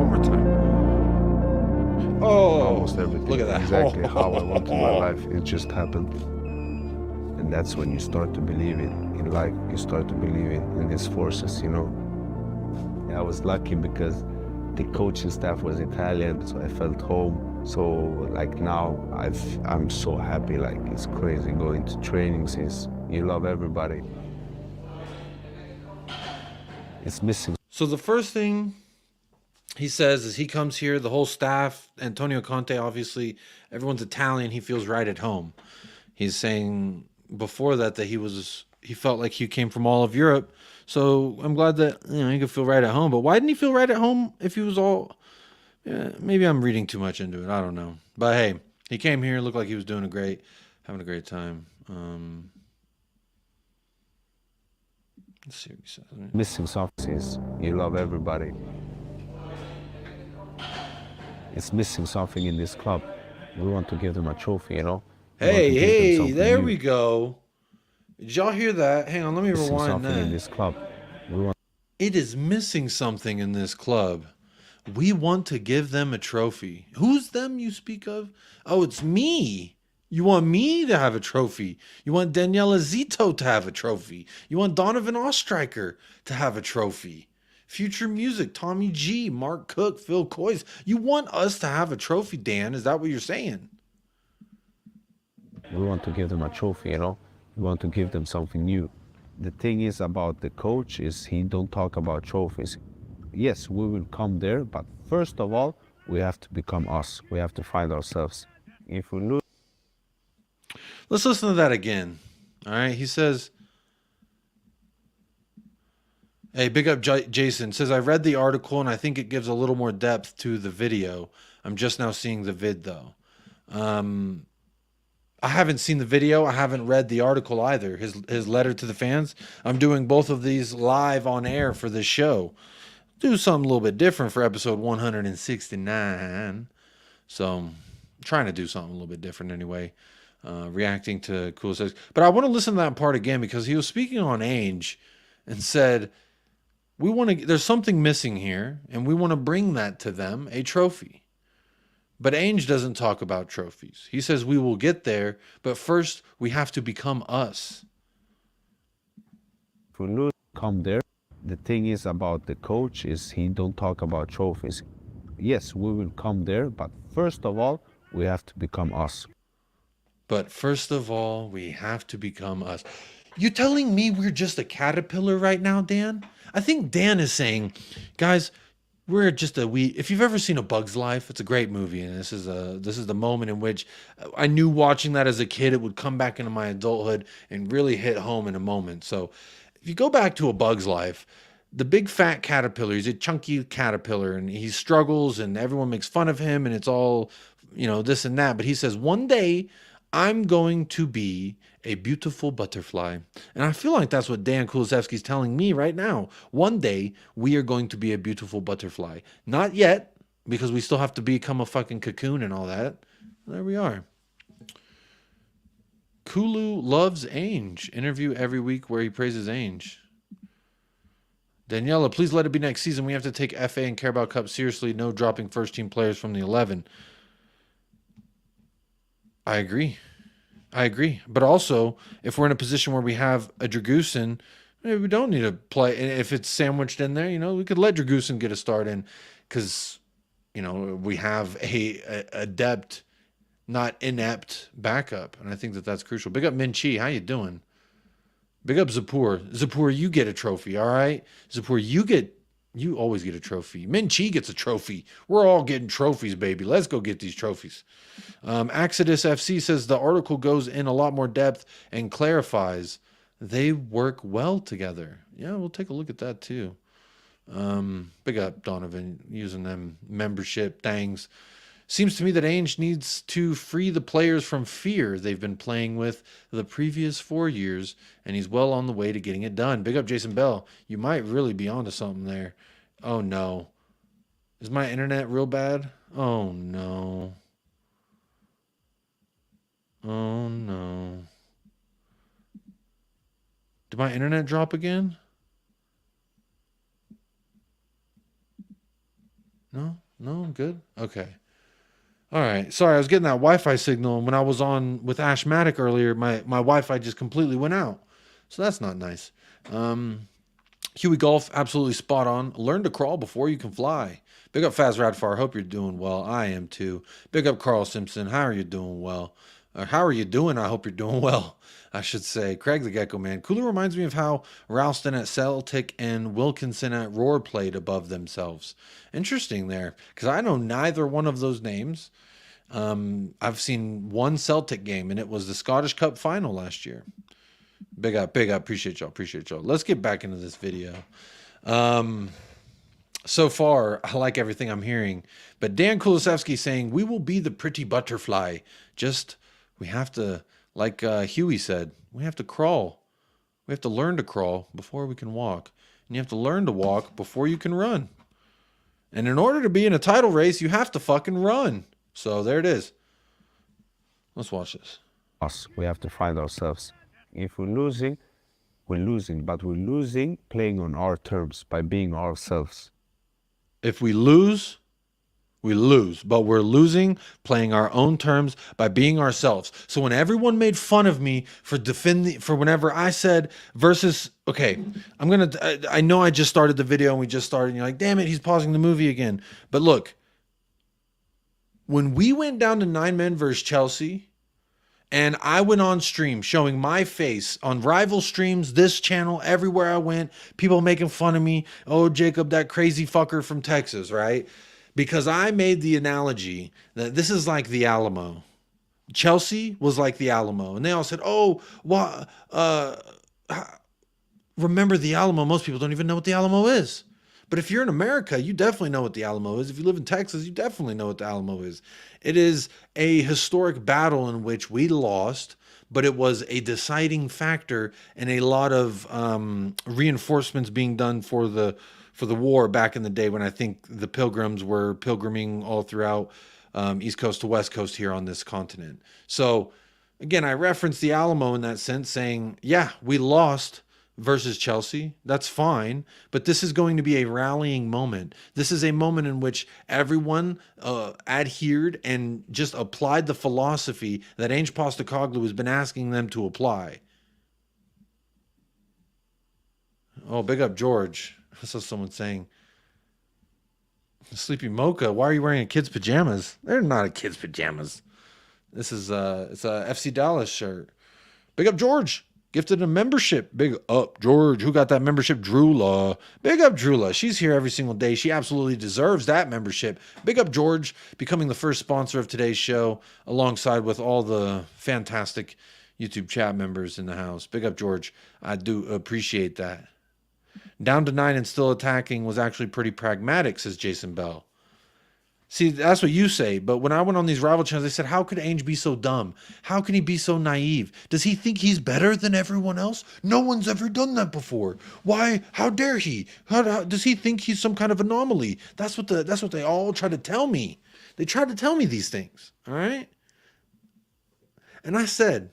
Oh, almost everything. Look at that. Exactly how I wanted my life. It just happened. And that's when you start to believe it in life. You start to believe in these forces, you know. I was lucky because the coaching staff was Italian, so I felt home. So like now I'm so happy, like it's crazy going to trainings. You love everybody. It's missing. So the first thing he says is he comes here, the whole staff, Antonio Conte, obviously, everyone's Italian. He feels right at home. He's saying before that he felt like he came from all of Europe. So I'm glad that he could feel right at home. But why didn't he feel right at home if he was all? Yeah, maybe I'm reading too much into it. I don't know. But hey, he came here, looked like he was having a great time. Let's see what he says. Missing something is you love everybody. It's missing something in this club. We want to give them a trophy, you know. Hey, there we go. Did y'all hear that? Hang on, let me rewind that. In this club. It is missing something in this club. We want to give them a trophy. Who's them you speak of? Oh, it's me. You want me to have a trophy. You want Daniela Zito to have a trophy. You want Donovan Ostreicher to have a trophy. Future Music, Tommy G, Mark Cook, Phil Coys. You want us to have a trophy, Dan. Is that what you're saying? We want to give them a trophy, you know. We want to give them something new. The thing is about the coach is he don't talk about trophies. Yes, we will come there, but first of all, we have to become us. We have to find ourselves. If we lose... Let's listen to that again. All right, he says... Hey, big up Jason. Says, I read the article and I think it gives a little more depth to the video. I'm just now seeing the vid, though. I haven't seen the video. I haven't read the article either. His letter to the fans. I'm doing both of these live on air for this show. Do something a little bit different for episode 169. So I'm trying to do something a little bit different anyway. Reacting to Kulusevski. But I want to listen to that part again because he was speaking on Ainge and said, there's something missing here and we want to bring that to them, a trophy. But Ainge doesn't talk about trophies. He says we will get there, but first we have to become us. If we lose, come there. The thing is about the coach is he don't talk about trophies. Yes, we will come there, but first of all, we have to become us. But first of all, we have to become us. You telling me we're just a caterpillar right now, Dan? I think Dan is saying, guys, we're just if you've ever seen A Bug's Life, it's a great movie, and this is the moment in which I knew watching that as a kid it would come back into my adulthood and really hit home in a moment. So if you go back to A Bug's Life, the big fat caterpillar, he's a chunky caterpillar, and he struggles and everyone makes fun of him and it's all, this and that, but he says, one day I'm going to be a beautiful butterfly. And I feel like that's what Dan Kulusevski is telling me right now. One day we are going to be a beautiful butterfly. Not yet, because we still have to become a fucking cocoon and all that. There we are. Kulu loves Ainge. Interview every week where he praises Ainge. Daniela, please let it be next season. We have to take FA and Carabao Cup seriously. No dropping first team players from the 11. I agree. But also, if we're in a position where we have a Dragusin, maybe we don't need to play. If it's sandwiched in there, we could let Dragusin get a start in because, we have a adept, not inept backup. And I think that that's crucial. Big up Min Chi. How you doing? Big up Zapur. Zapur, you get a trophy, all right? Zapur, you always get a trophy. Min Chi gets a trophy. We're all getting trophies, baby. Let's go get these trophies. Exodus FC says the article goes in a lot more depth and clarifies they work well together. Yeah, we'll take a look at that too. Big up Donovan using them membership things. Seems to me that Ainge needs to free the players from fear they've been playing with the previous 4 years, and he's well on the way to getting it done. Big up Jason Bell. You might really be onto something there. Oh, no. Is my internet real bad? Oh, no. Oh, no. Did my internet drop again? No? No? Good? Okay. All right. Sorry, I was getting that Wi-Fi signal. And when I was on with Ashmatic earlier, my Wi-Fi just completely went out. So that's not nice. Huey Golf, absolutely spot on. Learn to crawl before you can fly. Big up Faz Radfar. Hope you're doing well. I am too. Big up Carl Simpson. How are you doing well? How are you doing? I hope you're doing well, I should say. Craig the Gecko Man. Kulu reminds me of how Ralston at Celtic and Wilkinson at Roar played above themselves. Interesting there, because I know neither one of those names. I've seen one Celtic game, and it was the Scottish Cup final last year. Big up. Appreciate y'all. Let's get back into this video. So far, I like everything I'm hearing. But Dan Kulusevski saying, we will be the pretty butterfly. Just, we have to, like Huey said, we have to crawl. We have to learn to crawl before we can walk. And you have to learn to walk before you can run. And in order to be in a title race, you have to fucking run. So there it is. Let's watch this. Us, we have to find ourselves. If we're losing, but we're losing playing on our terms by being ourselves. If we lose, we lose, but we're losing playing our own terms by being ourselves. So when everyone made fun of me for whenever I said versus, okay, I know I just started the video and we just started and you're like, damn it, he's pausing the movie again. But look, when we went down to 9 men versus Chelsea, and I went on stream showing my face on rival streams, this channel, everywhere I went, people making fun of me. Oh, Jacob, that crazy fucker from Texas, right? Because I made the analogy that this is like the Alamo. Chelsea was like the Alamo. And they all said, oh, remember the Alamo. Most people don't even know what the Alamo is. But if you're in America, you definitely know what the Alamo is. If you live in Texas, you definitely know what the Alamo is. It is a historic battle in which we lost, but it was a deciding factor and a lot of reinforcements being done for the war back in the day when I think the pilgrims were pilgriming all throughout East Coast to West Coast here on this continent. So again, I referenced the Alamo in that sense, saying, yeah, we lost, versus Chelsea. That's fine. But this is going to be a rallying moment. This is a moment in which everyone adhered and just applied the philosophy that Ange Postecoglou has been asking them to apply. Oh, big up George. I saw someone saying, Sleepy Mocha, why are you wearing a kid's pajamas? They're not a kid's pajamas. This is it's a FC Dallas shirt. Big up George. Gifted a membership. Big up George. Who got that membership? Drula. Big up Drula. She's here every single day. She absolutely deserves that membership. Big up George, becoming the first sponsor of today's show, alongside with all the fantastic YouTube chat members in the house. Big up George. I do appreciate that. Down to 9 and still attacking was actually pretty pragmatic, says Jason Bell. See, that's what you say, but when I went on these rival channels, they said, how could Ainge be so dumb? How can he be so naive? Does he think he's better than everyone else? No one's ever done that before. Why? How dare he? How does he think he's some kind of anomaly? That's what they all try to tell me. They try to tell me these things, all right? And I said,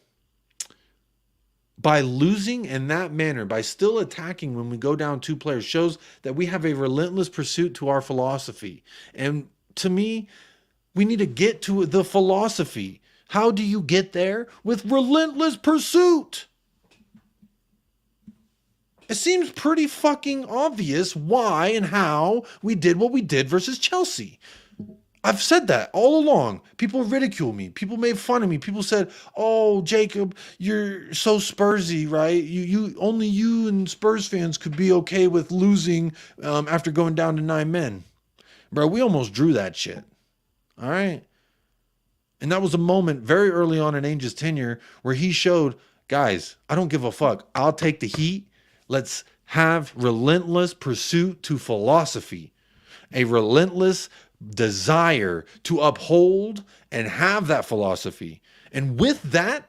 by losing in that manner, by still attacking when we go down 2 players, shows that we have a relentless pursuit to our philosophy. And to me, we need to get to the philosophy. How do you get there? With relentless pursuit. It seems pretty fucking obvious why and how we did what we did versus Chelsea. I've said that all along. People ridicule me. People made fun of me. People said, "Oh, Jacob, you're so Spursy, right? You only you and Spurs fans could be okay with losing after going down to 9 men." Bro, we almost drew that shit. All right? And that was a moment very early on in Ainge's tenure where he showed, guys, I don't give a fuck. I'll take the heat. Let's have relentless pursuit to philosophy. A relentless desire to uphold and have that philosophy. And with that,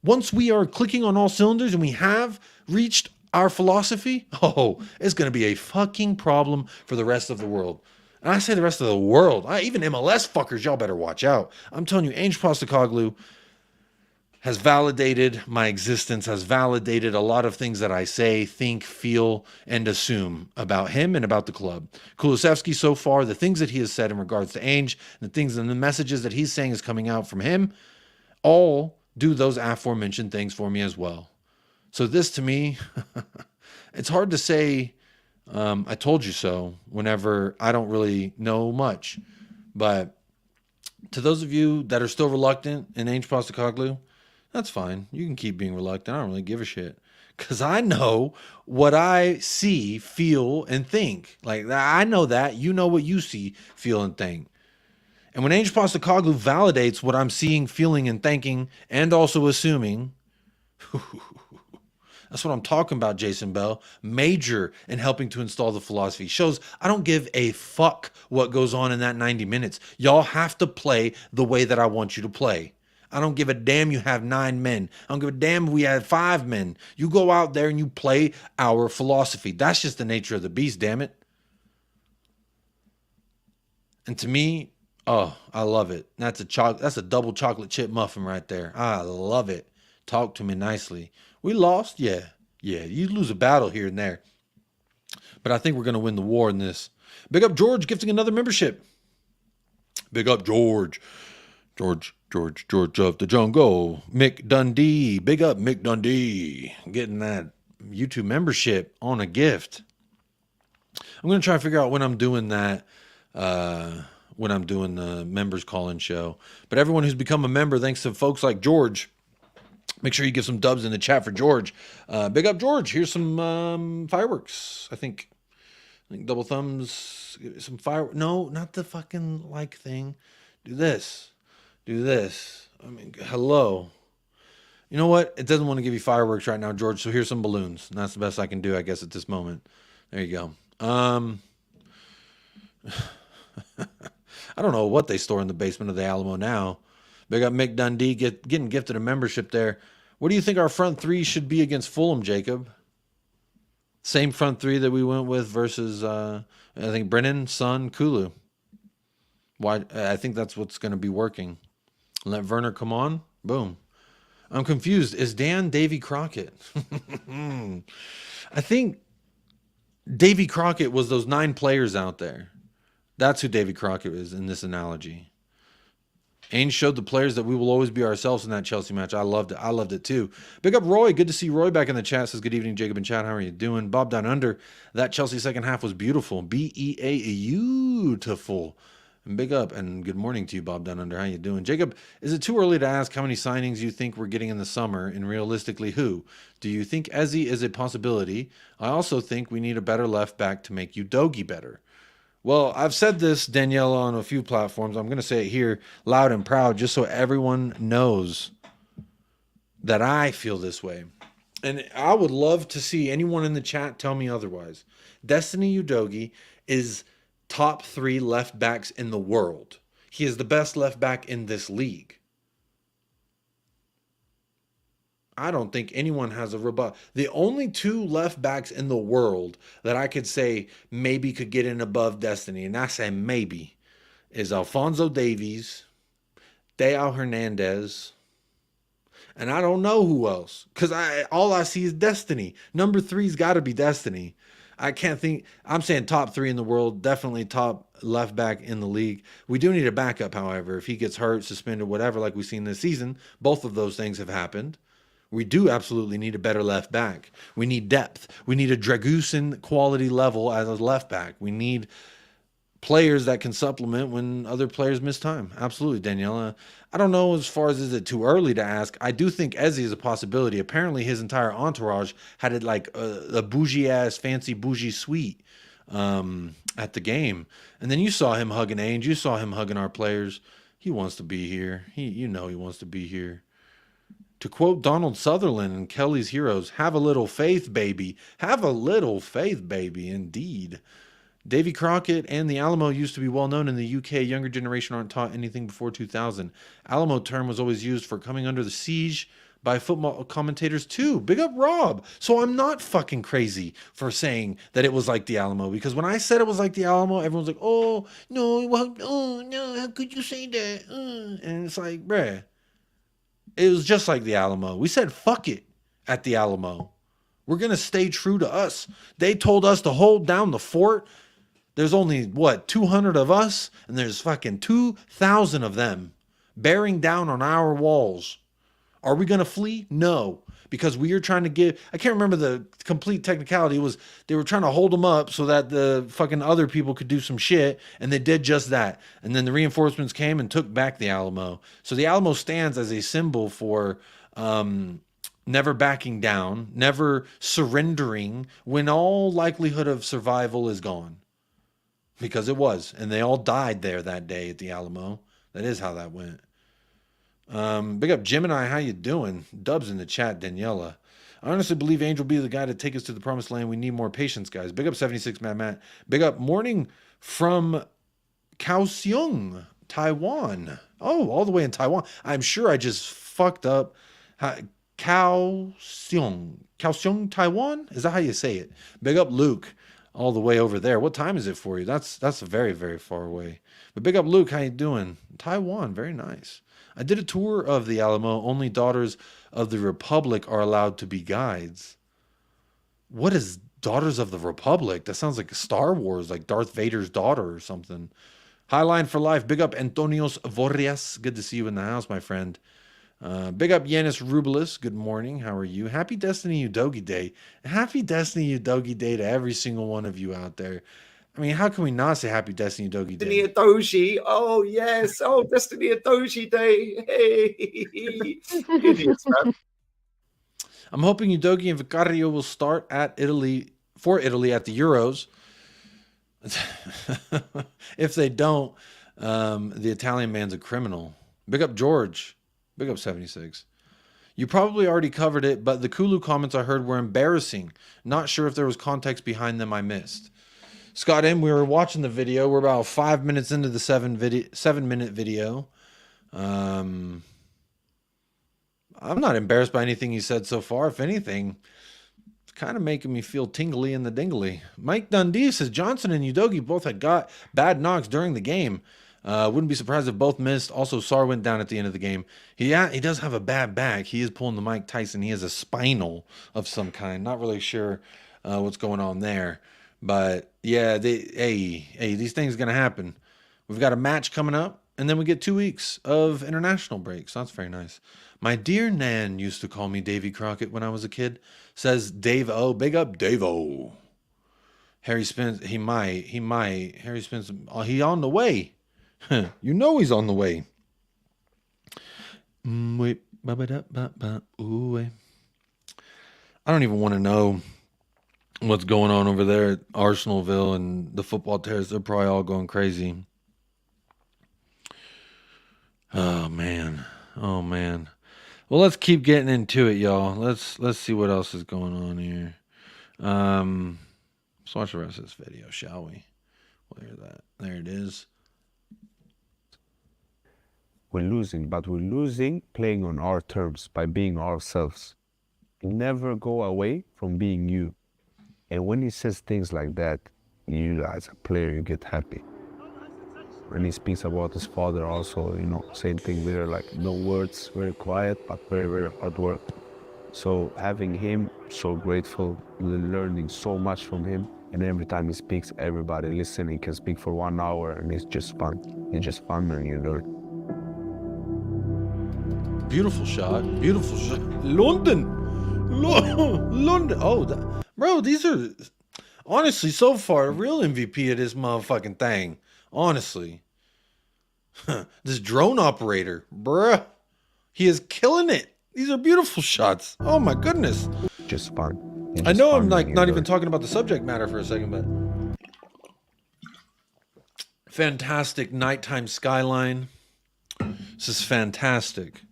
once we are clicking on all cylinders and we have reached our philosophy, it's going to be a fucking problem for the rest of the world. And I say the rest of the world, even MLS fuckers, y'all better watch out. I'm telling you, Ange Postecoglou has validated my existence, has validated a lot of things that I say, think, feel, and assume about him and about the club. Kulusevski, so far, the things that he has said in regards to Ainge, the things and the messages that he's saying is coming out from him, all do those aforementioned things for me as well. So this, to me, it's hard to say, I told you so, whenever I don't really know much. But to those of you that are still reluctant in Ange Postecoglou, that's fine. You can keep being reluctant. I don't really give a shit. Because I know what I see, feel, and think. Like, I know that. You know what you see, feel, and think. And when Ange Postecoglou validates what I'm seeing, feeling, and thinking, and also assuming, that's what I'm talking about, Jason Bell. Major in helping to install the philosophy. Shows I don't give a fuck what goes on in that 90 minutes. Y'all have to play the way that I want you to play. I don't give a damn you have 9 men. I don't give a damn if we have 5 men. You go out there and you play our philosophy. That's just the nature of the beast, damn it. And to me, I love it. That's a double chocolate chip muffin right there. I love it. Talk to me nicely. We lost? Yeah. You lose a battle here and there. But I think we're going to win the war in this. Big up George gifting another membership. Big up George. George of the jungle. Mick Dundee. Big up Mick Dundee. Getting that YouTube membership on a gift. I'm going to try to figure out when I'm doing that. When I'm doing the members call-in show. But everyone who's become a member, thanks to folks like George, make sure you give some dubs in the chat for George. Big up George. Here's some fireworks. I think double thumbs. Some fire. No, not the fucking like thing. Do this. I mean, hello. You know what? It doesn't want to give you fireworks right now, George. So here's some balloons. And that's the best I can do, I guess, at this moment. There you go. I don't know what they store in the basement of the Alamo now. Big up Mick Dundee getting gifted a membership there. What do you think our front 3 should be against Fulham, Jacob? Same front 3 that we went with versus, I think, Brennan, Son, Kulu. Why? I think that's what's going to be working. Let Werner come on. Boom. I'm confused. Is Dan Davy Crockett? I think Davy Crockett was those 9 players out there. That's who Davy Crockett is in this analogy. Ainge showed the players that we will always be ourselves in that Chelsea match. I loved it. I loved it too. Big up Roy. Good to see Roy back in the chat. Says good evening, Jacob and Chad. How are you doing? Bob Down Under. That Chelsea second half was beautiful. Beautiful. And big up and good morning to you, Bob Down Under. How you doing? Jacob, is it too early to ask how many signings you think we're getting in the summer and realistically who? Do you think Eze is a possibility? I also think we need a better left back to make Udogie better. Well, I've said this, Danielle, on a few platforms. I'm going to say it here loud and proud just so everyone knows that I feel this way. And I would love to see anyone in the chat tell me otherwise. Destiny Udogie is top 3 left backs in the world. He is the best left back in this league. I don't think anyone has a rebuttal. The only 2 left backs in the world that I could say maybe could get in above Destiny, and I say maybe, is Alphonso Davies, Theo Hernandez, and I don't know who else. Because all I see is Destiny. Number 3's got to be Destiny. I can't think. I'm saying top 3 in the world, definitely top left back in the league. We do need a backup, however. If he gets hurt, suspended, whatever, like we've seen this season, both of those things have happened. We do absolutely need a better left back. We need depth. We need a Dragusin quality level as a left back. We need players that can supplement when other players miss time. Absolutely, Daniela. I don't know as far as is it too early to ask. I do think Eze is a possibility. Apparently his entire entourage had it like a bougie-ass, fancy bougie suite at the game. And then you saw him hugging Ainge. You saw him hugging our players. He wants to be here. You know he wants to be here. To quote Donald Sutherland in Kelly's Heroes, have a little faith, baby. Have a little faith, baby, indeed. Davy Crockett and the Alamo used to be well known in the UK. Younger generation aren't taught anything before 2000. Alamo term was always used for coming under the siege by football commentators too. Big up Rob. So I'm not fucking crazy for saying that it was like the Alamo, because when I said it was like the Alamo, everyone's like, oh, no, how could you say that? And it's like, bruh. It was just like the Alamo. We said, fuck it at the Alamo. We're going to stay true to us. They told us to hold down the fort. There's only, 200 of us? And there's fucking 2,000 of them bearing down on our walls. Are we going to flee? No. Because we are trying to give, I can't remember the complete technicality. It was, they were trying to hold them up so that the fucking other people could do some shit, and they did just that. And then the reinforcements came and took back the Alamo. So the Alamo stands as a symbol for never backing down, never surrendering when all likelihood of survival is gone. Because it was. And they all died there that day at the Alamo. That is how that went. Big up Gemini, how you doing? Dubs in the chat, Daniela. I honestly believe Ainge will be the guy to take us to the promised land. We need more patience, guys. Big up 76 Matt. Big up morning from Kaohsiung, Taiwan. Oh, all the way in Taiwan. I'm sure I just fucked up. Kaohsiung, Taiwan? Is that how you say it? Big up Luke, all the way over there. What time is it for you? That's very, very far away. But big up Luke, how you doing? Taiwan, very nice. I did a tour of the Alamo. Only daughters of the Republic are allowed to be guides. What is Daughters of the Republic? That sounds like Star Wars, like Darth Vader's daughter or something. Highline for life. Big up Antonios Vorrias. Good to see you in the house, my friend. Big up Yanis Rubilis. Good morning. How are you? Happy Destiny Udogie Day. Happy Destiny Udogie Day to every single one of you out there. I mean, how can we not say Happy Destiny Udogie Day? Destiny Udogie. Oh, yes. Oh, Destiny Udogie Day. Hey. Idiots, man. I'm hoping Udogie and Vicario will start for Italy at the Euros. If they don't, the Italian man's a criminal. Big up George. Big up 76. You probably already covered it, but the Kulu comments I heard were embarrassing. Not sure if there was context behind them I missed. Scott M., we were watching the video. We're about 5 minutes into the 7-minute video. I'm not embarrassed by anything he said so far. If anything, it's kind of making me feel tingly in the dingly. Mike Dundee says Johnson and Udogie both had got bad knocks during the game. Wouldn't be surprised if both missed. Also, Sar went down at the end of the game. He does have a bad back. He is pulling the Mike Tyson. He has a spinal of some kind. Not really sure what's going on there. But, yeah, these things are going to happen. We've got a match coming up, and then we get 2 weeks of international breaks. So that's very nice. My dear Nan used to call me Davy Crockett when I was a kid. Says Dave-O. Big up Dave-O. Harry Spence, he might. Harry Spence, he on the way. You know he's on the way. Wait. I don't even want to know what's going on over there at Arsenalville and the football tears. They're probably all going crazy. Oh, man. Well, let's keep getting into it, y'all. Let's see what else is going on here. Let's watch the rest of this video, shall we? There it is. We're losing, but we're losing playing on our terms, by being ourselves. Never go away from being you. And when he says things like that, you as a player, you get happy. When he speaks about his father also, same thing there, like no words, very quiet, but very, very hard work. So having him, so grateful, learning so much from him. And every time he speaks, everybody listening can speak for 1 hour, and it's just fun. It's just fun when you learn. Beautiful shot. London. Oh, bro, these are honestly so far the real MVP of this motherfucking thing. Honestly, this drone operator, bruh, he is killing it. These are beautiful shots. Oh my goodness. Just fun. I know I'm like not even talking about the subject matter for a second, but fantastic nighttime skyline. This is fantastic.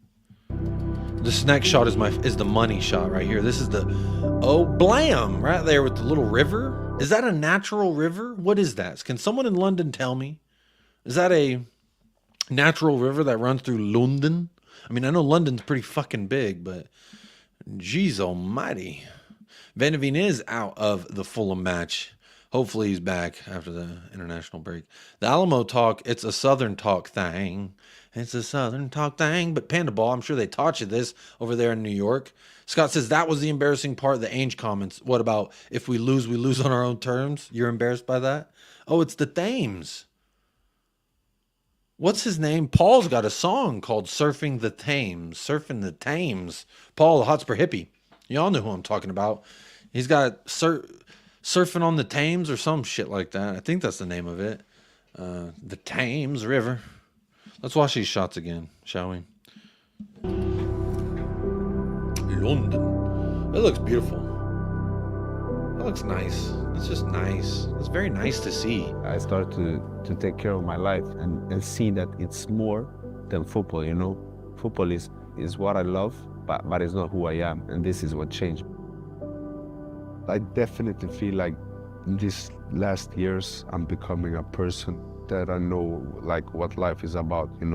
This next shot is the money shot right here. This is the blam right there with the little river. Is that a natural river? What is that? Can someone in London tell me? Is that a natural river that runs through London? I mean, I know London's pretty fucking big, but geez almighty. Van de Ven is out of the Fulham match. Hopefully he's back after the international break. The Alamo talk, it's a Southern talk thing. It's a Southern talk thing. But Panda Ball, I'm sure they taught you this over there in New York. Scott says, that was the embarrassing part of the Ainge comments. What about if we lose on our own terms? You're embarrassed by that? Oh, it's the Thames. What's his name? Paul's got a song called Surfing the Thames. Surfing the Thames. Paul, the Hotspur hippie. Y'all know who I'm talking about. He's got Surfing on the Thames or some shit like that. I think that's the name of it. The Thames River. Let's watch these shots again, shall we? London. It looks beautiful. It looks nice. It's just nice. It's very nice to see. I started to take care of my life and see that it's more than football, Football is what I love, but it's not who I am, and this is what changed. I definitely feel like in these last years, I'm becoming a person that I know like what life is about, and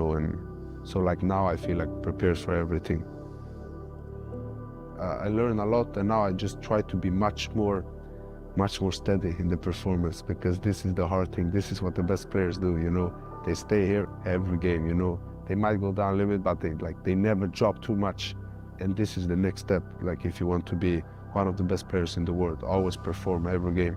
so like now I feel like prepared for everything. I learn a lot, and now I just try to be much more steady in the performance, because this is the hard thing. This is what the best players do, They stay here every game, They might go down a little bit, but they never drop too much. And this is the next step. Like if you want to be one of the best players in the world, always perform every game.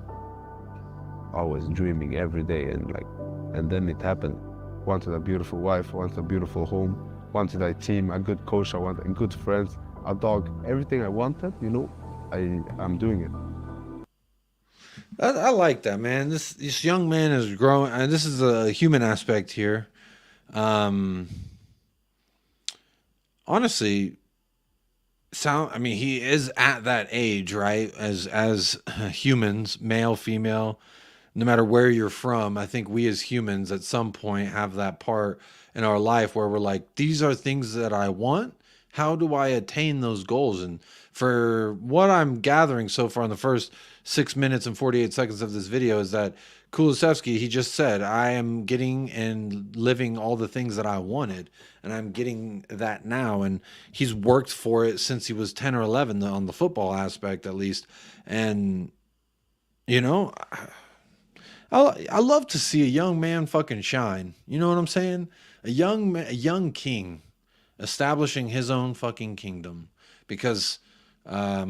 Always dreaming every day, and then it happened. Wanted a beautiful wife, wanted a beautiful home, wanted a team, a good coach, I wanted good friends, a dog, everything I wanted, I'm doing it. I like that, man. This young man is growing, and this is a human aspect here. Honestly, he is at that age, right? As humans, male, female, no matter where you're from, I think we as humans at some point have that part in our life where we're like, these are things that I want. How do I attain those goals? And for what I'm gathering so far in the first 6 minutes and 48 seconds of this video is that Kulusevski, he just said, I am getting and living all the things that I wanted, and I'm getting that now. And he's worked for it since he was 10 or 11 on the football aspect, at least. And, I love to see a young man fucking shine. You know what I'm saying? A young king establishing his own fucking kingdom. Because, yeah,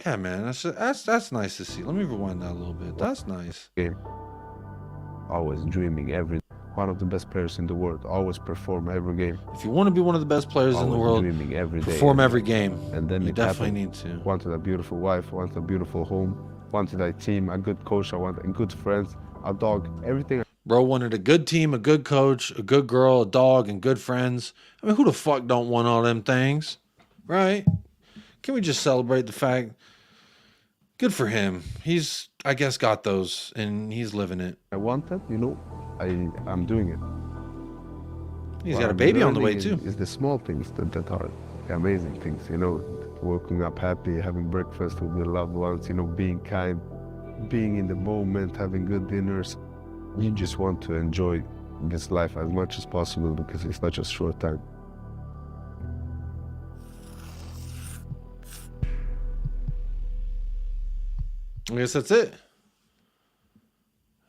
man, that's nice to see. Let me rewind that a little bit. That's nice. Game. Always dreaming every. One of the best players in the world. Always perform every game. If you want to be one of the best players in the world, dreaming every day. Perform every game. And then you definitely need to. Wanted a beautiful wife. Wanted a beautiful home. Wanted a team, a good coach. I wanted good friends, a dog, everything. Bro wanted a good team, a good coach, a good girl, a dog, and good friends. I mean, who the fuck don't want all them things? Right? Can we just celebrate the fact? Good for him. He's, I guess, got those, and he's living it. I want that, you know, I'm doing it. He's got a baby on the way, too. It's the small things that are the amazing things, you know, waking up happy, having breakfast with your loved ones, you know, being kind, being in the moment, having good dinners. You just want to enjoy this life as much as possible because it's such a short time. I guess that's it.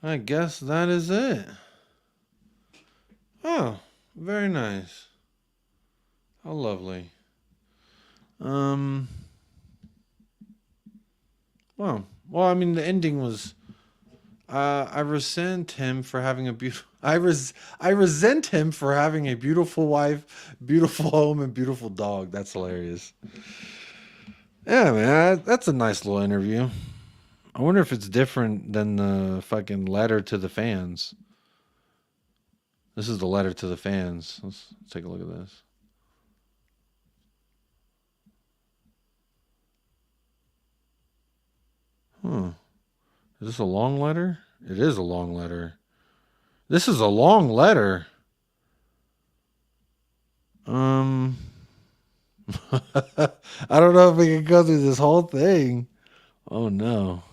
I guess that is it. Oh, very nice. How lovely. Well, I mean, the ending was, I resent him for having a beautiful, I resent him for having a beautiful wife, beautiful home, and beautiful dog. That's hilarious. Yeah, man, that's a nice little interview. I wonder if it's different than the fucking letter to the fans. This is the letter to the fans. Let's take a look at this. Huh. Is this a long letter? It is a long letter. This is a long letter. I don't know if we can go through this whole thing. Oh no.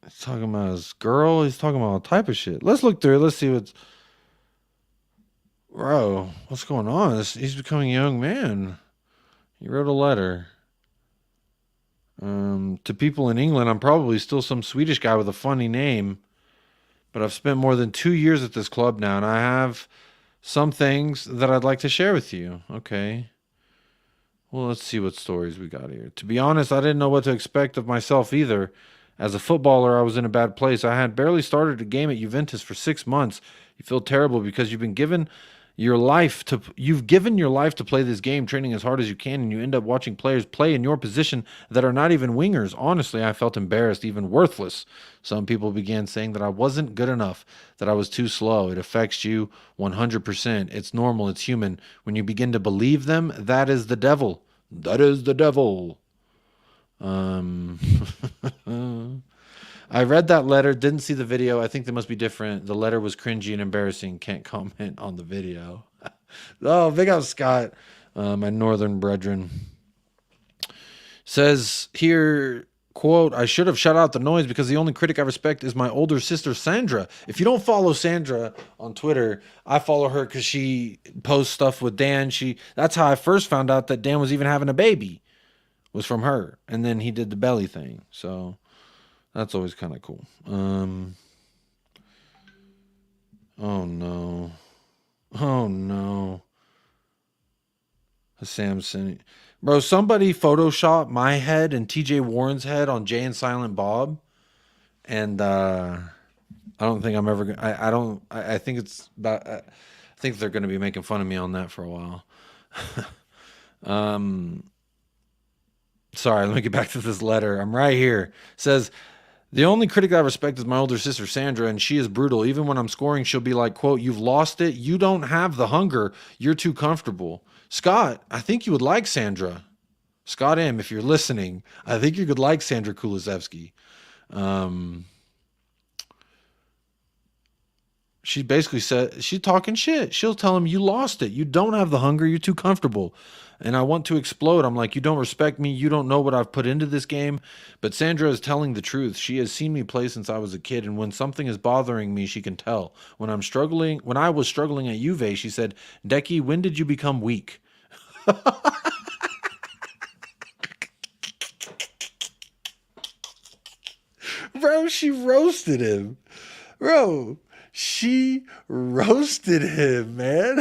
He's talking about his girl. He's talking about all type of shit. Let's look through it. Let's see what's. Bro, what's going on? He's becoming a young man. He wrote a letter. To people in England, I'm probably still some Swedish guy with a funny name, but I've spent more than 2 years at this club now, and I have some things that I'd like to share with you. Okay. Well, let's see what stories we got here. To be honest, I didn't know what to expect of myself either. As a footballer, I was in a bad place. I had barely started a game at Juventus for 6 months. You feel terrible because you've given your life to play this game, training as hard as you can, and you end up watching players play in your position that are not even wingers. Honestly, I felt embarrassed, even worthless. Some people began saying that I wasn't good enough, that I was too slow. It affects you 100%. It's normal. It's human. When you begin to believe them, that is the devil. That is the devil. I read that letter, didn't see the video. I think they must be different. The letter was cringy and embarrassing. Can't comment on the video. Oh, big up Scott, my northern brethren. Says here, quote, I should have shut out the noise because the only critic I respect is my older sister, Sandra. If you don't follow Sandra on Twitter, I follow her because she posts stuff with Dan. That's how I first found out that Dan was even having a baby, was from her. And then he did the belly thing. So that's always kind of cool. Oh no. Oh no. Samson. Bro, somebody photoshopped my head and TJ Warren's head on Jay and Silent Bob. And I don't think I'm ever gonna I think it's about I think they're gonna be making fun of me on that for a while. Sorry, let me get back to this letter. I'm right here. It says, the only critic I respect is my older sister, Sandra, and she is brutal. Even when I'm scoring, she'll be like, quote, you've lost it. You don't have the hunger. You're too comfortable. Scott, I think you would like Sandra. Scott M., if you're listening, I think you could like Sandra Kulusevski. She basically said, she's talking shit. She'll tell him, you lost it. You don't have the hunger. You're too comfortable. And I want to explode. I'm like, you don't respect me. You don't know what I've put into this game. But Sandra is telling the truth. She has seen me play since I was a kid. And when something is bothering me, she can tell. When I was struggling at Juve, she said, Decky, when did you become weak? Bro, she roasted him. Bro, she roasted him, man.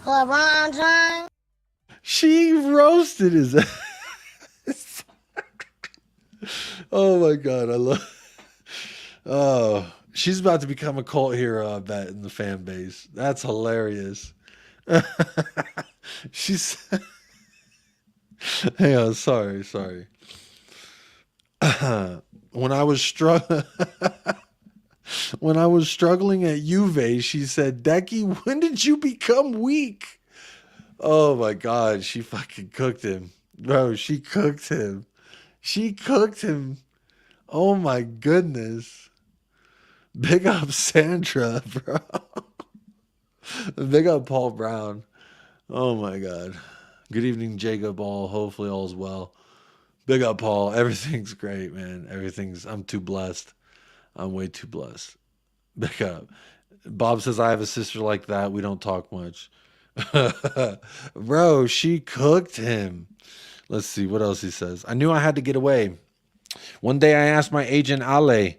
LeBron James. She roasted his ass. Oh my God, I love. Oh, she's about to become a cult hero, I bet, in the fan base. That's hilarious. She's. Hang on, sorry. When I was when I was struggling at Juve, she said, "Decky, when did you become weak?" Oh my God, she fucking cooked him. Bro, she cooked him. She cooked him. Oh my goodness. Big up Sandra, bro. Big up Paul Brown. Oh my God. Good evening, Jacob All. Hopefully all's well. Big up, Paul. Everything's great, man. I'm too blessed. I'm way too blessed. Big up. Bob says, I have a sister like that. We don't talk much. Bro, she cooked him. Let's see what else he says. I knew I had to get away. One day I asked my agent Ale,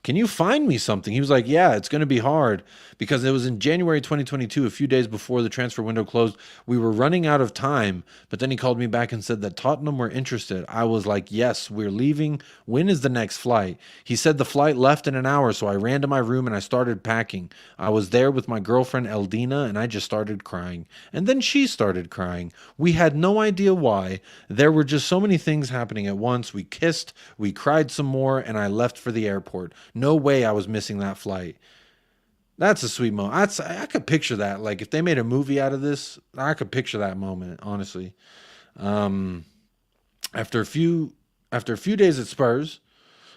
can you find me something? He was like, yeah, it's going to be hard, because it was in January 2022, a few days before the transfer window closed. We were running out of time, but then he called me back and said that Tottenham were interested. I was like, yes, we're leaving. When is the next flight? He said the flight left in an hour, so I ran to my room and I started packing. I was there with my girlfriend Eldina, and I just started crying. And then she started crying. We had no idea why. There were just so many things happening at once. We kissed, we cried some more, and I left for the airport. No way I was missing that flight. That's a sweet moment. I could picture that. Like, if they made a movie out of this, I could picture that moment, honestly. After a few days at Spurs,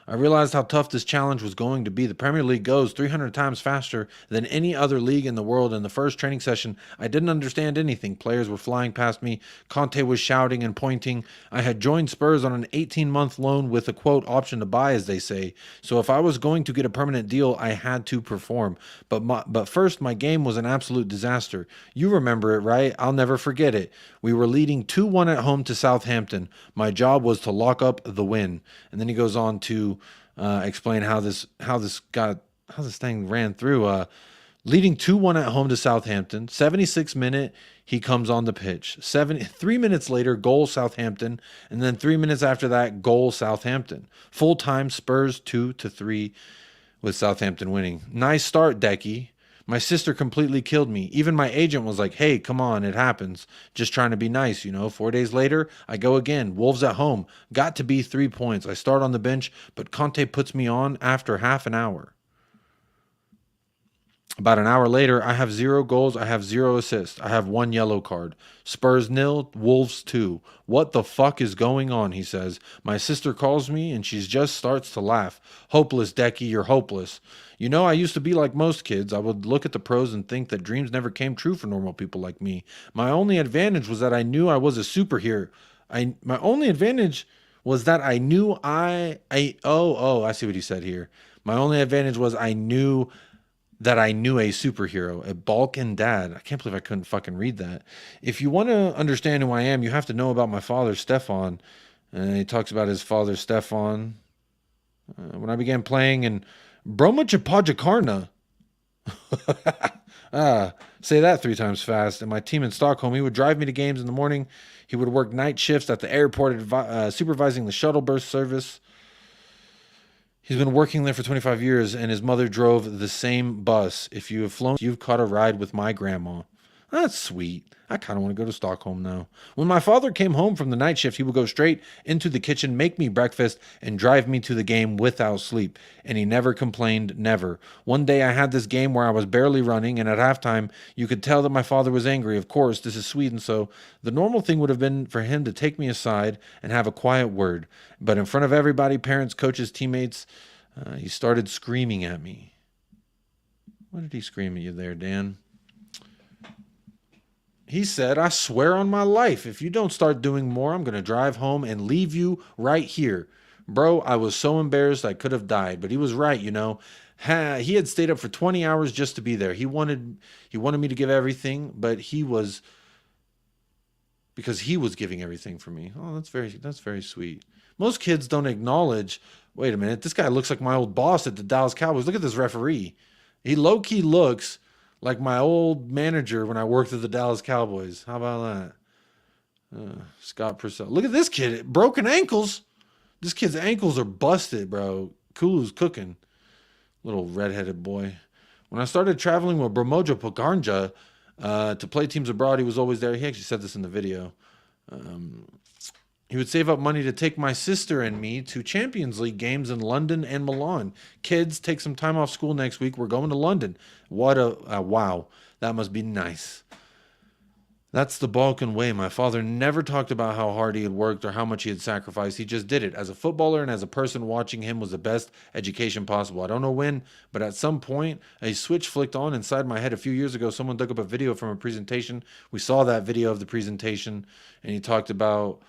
I realized how tough this challenge was going to be. The Premier League goes 300 times faster than any other league in the world. In the first training session, I didn't understand anything. Players were flying past me. Conte was shouting and pointing. I had joined Spurs on an 18-month loan with a, quote, option to buy, as they say. So if I was going to get a permanent deal, I had to perform. But first, my game was an absolute disaster. You remember it, right? I'll never forget it. We were leading 2-1 at home to Southampton. My job was to lock up the win. And then he goes on to explain how this thing ran through. Leading 2-1 at home to Southampton. 76th minute, he comes on the pitch. 3 minutes later, goal Southampton, and then 3 minutes after that, goal Southampton. Full time, Spurs 2-3 with Southampton winning. Nice start, Decky. My sister completely killed me. Even my agent was like, hey, come on, it happens. Just trying to be nice, 4 days later, I go again. Wolves at home. Got to be 3 points. I start on the bench, but Conte puts me on after half an hour. About an hour later, I have 0 goals. I have 0 assists. I have 1 yellow card. Spurs 0, Wolves 2. What the fuck is going on, he says. My sister calls me and she just starts to laugh. Hopeless, Decky, you're hopeless. I used to be like most kids. I would look at the pros and think that dreams never came true for normal people like me. My only advantage was that I knew I was a superhero. My only advantage was that I knew I see what he said here. My only advantage was I knew that I knew a superhero, a Balkan dad. I can't believe I couldn't fucking read that. If you want to understand who I am, you have to know about my father, Stefan. And he talks about his father, Stefan. When I began playing in Broma Japajakarna. Say that 3 times fast. And my team in Stockholm, he would drive me to games in the morning. He would work night shifts at the airport, supervising the shuttle bus service. He's been working there for 25 years, and his mother drove the same bus. If you have flown, you've caught a ride with my grandma. That's sweet. I kind of want to go to Stockholm now. When my father came home from the night shift, he would go straight into the kitchen, make me breakfast, and drive me to the game without sleep. And he never complained, never. One day I had this game where I was barely running, and at halftime, you could tell that my father was angry. Of course, this is Sweden, so the normal thing would have been for him to take me aside and have a quiet word. But in front of everybody, parents, coaches, teammates, he started screaming at me. What did he scream at you there, Dan? He said, I swear on my life, if you don't start doing more, I'm going to drive home and leave you right here. Bro, I was so embarrassed I could have died, but he was right, He had stayed up for 20 hours just to be there. He wanted me to give everything, but he was because he was giving everything for me. Oh, that's very sweet. Most kids don't acknowledge, wait a minute, this guy looks like my old boss at the Dallas Cowboys. Look at this referee. He low-key looks like my old manager when I worked at the Dallas Cowboys. How about that? Scott Purcell. Look at this kid. Broken ankles. This kid's ankles are busted, bro. Kulu's cooking. Little redheaded boy. When I started traveling with Bromojo Pogarnja to play teams abroad, he was always there. He actually said this in the video. He would save up money to take my sister and me to Champions League games in London and Milan. Kids, take some time off school next week. We're going to London. What a wow. That must be nice. That's the Balkan way. My father never talked about how hard he had worked or how much he had sacrificed. He just did it. As a footballer and as a person, watching him was the best education possible. I don't know when, but at some point, a switch flicked on inside my head. A few years ago, someone dug up a video from a presentation. We saw that video of the presentation, and he talked about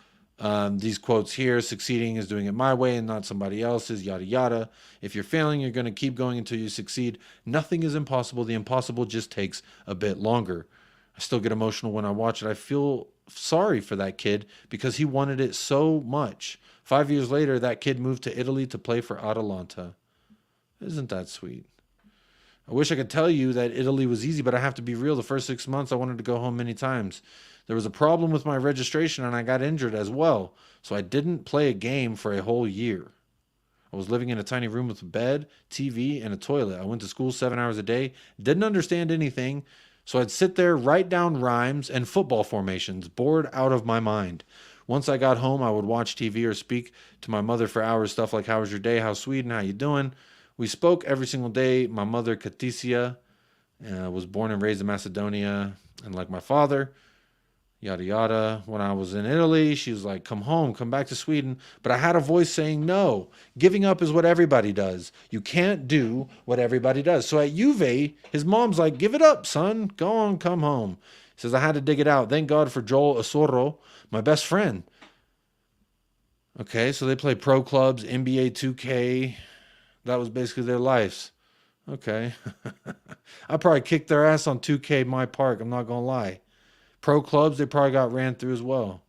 these quotes here: succeeding is doing it my way and not somebody else's, yada yada. If you're failing, you're going to keep going until you succeed. Nothing is impossible. The impossible just takes a bit longer. I still get emotional when I watch it. I feel sorry for that kid because he wanted it so much. 5 years later, that kid moved to Italy to play for Atalanta. Isn't that sweet? I wish I could tell you that Italy was easy, but I have to be real. The first 6 months, I wanted to go home many times. There was a problem with my registration, and I got injured as well. So I didn't play a game for a whole year. I was living in a tiny room with a bed, TV, and a toilet. I went to school 7 hours a day, didn't understand anything. So I'd sit there, write down rhymes and football formations, bored out of my mind. Once I got home, I would watch TV or speak to my mother for hours, stuff like, how was your day? How's Sweden? How you doing? We spoke every single day. My mother, Katisia, was born and raised in Macedonia. And like my father, yada yada. When I was in Italy, she was like, come home, come back to Sweden. But I had a voice saying no. Giving up is what everybody does. You can't do what everybody does. So at Juve, his mom's like, give it up, son. Go on, come home. He says, I had to dig it out. Thank God for Joel Asoro, my best friend. Okay, so they play pro clubs, NBA 2K. That was basically their lives. Okay. I probably kicked their ass on 2K My Park. I'm not going to lie. Pro clubs, they probably got ran through as well.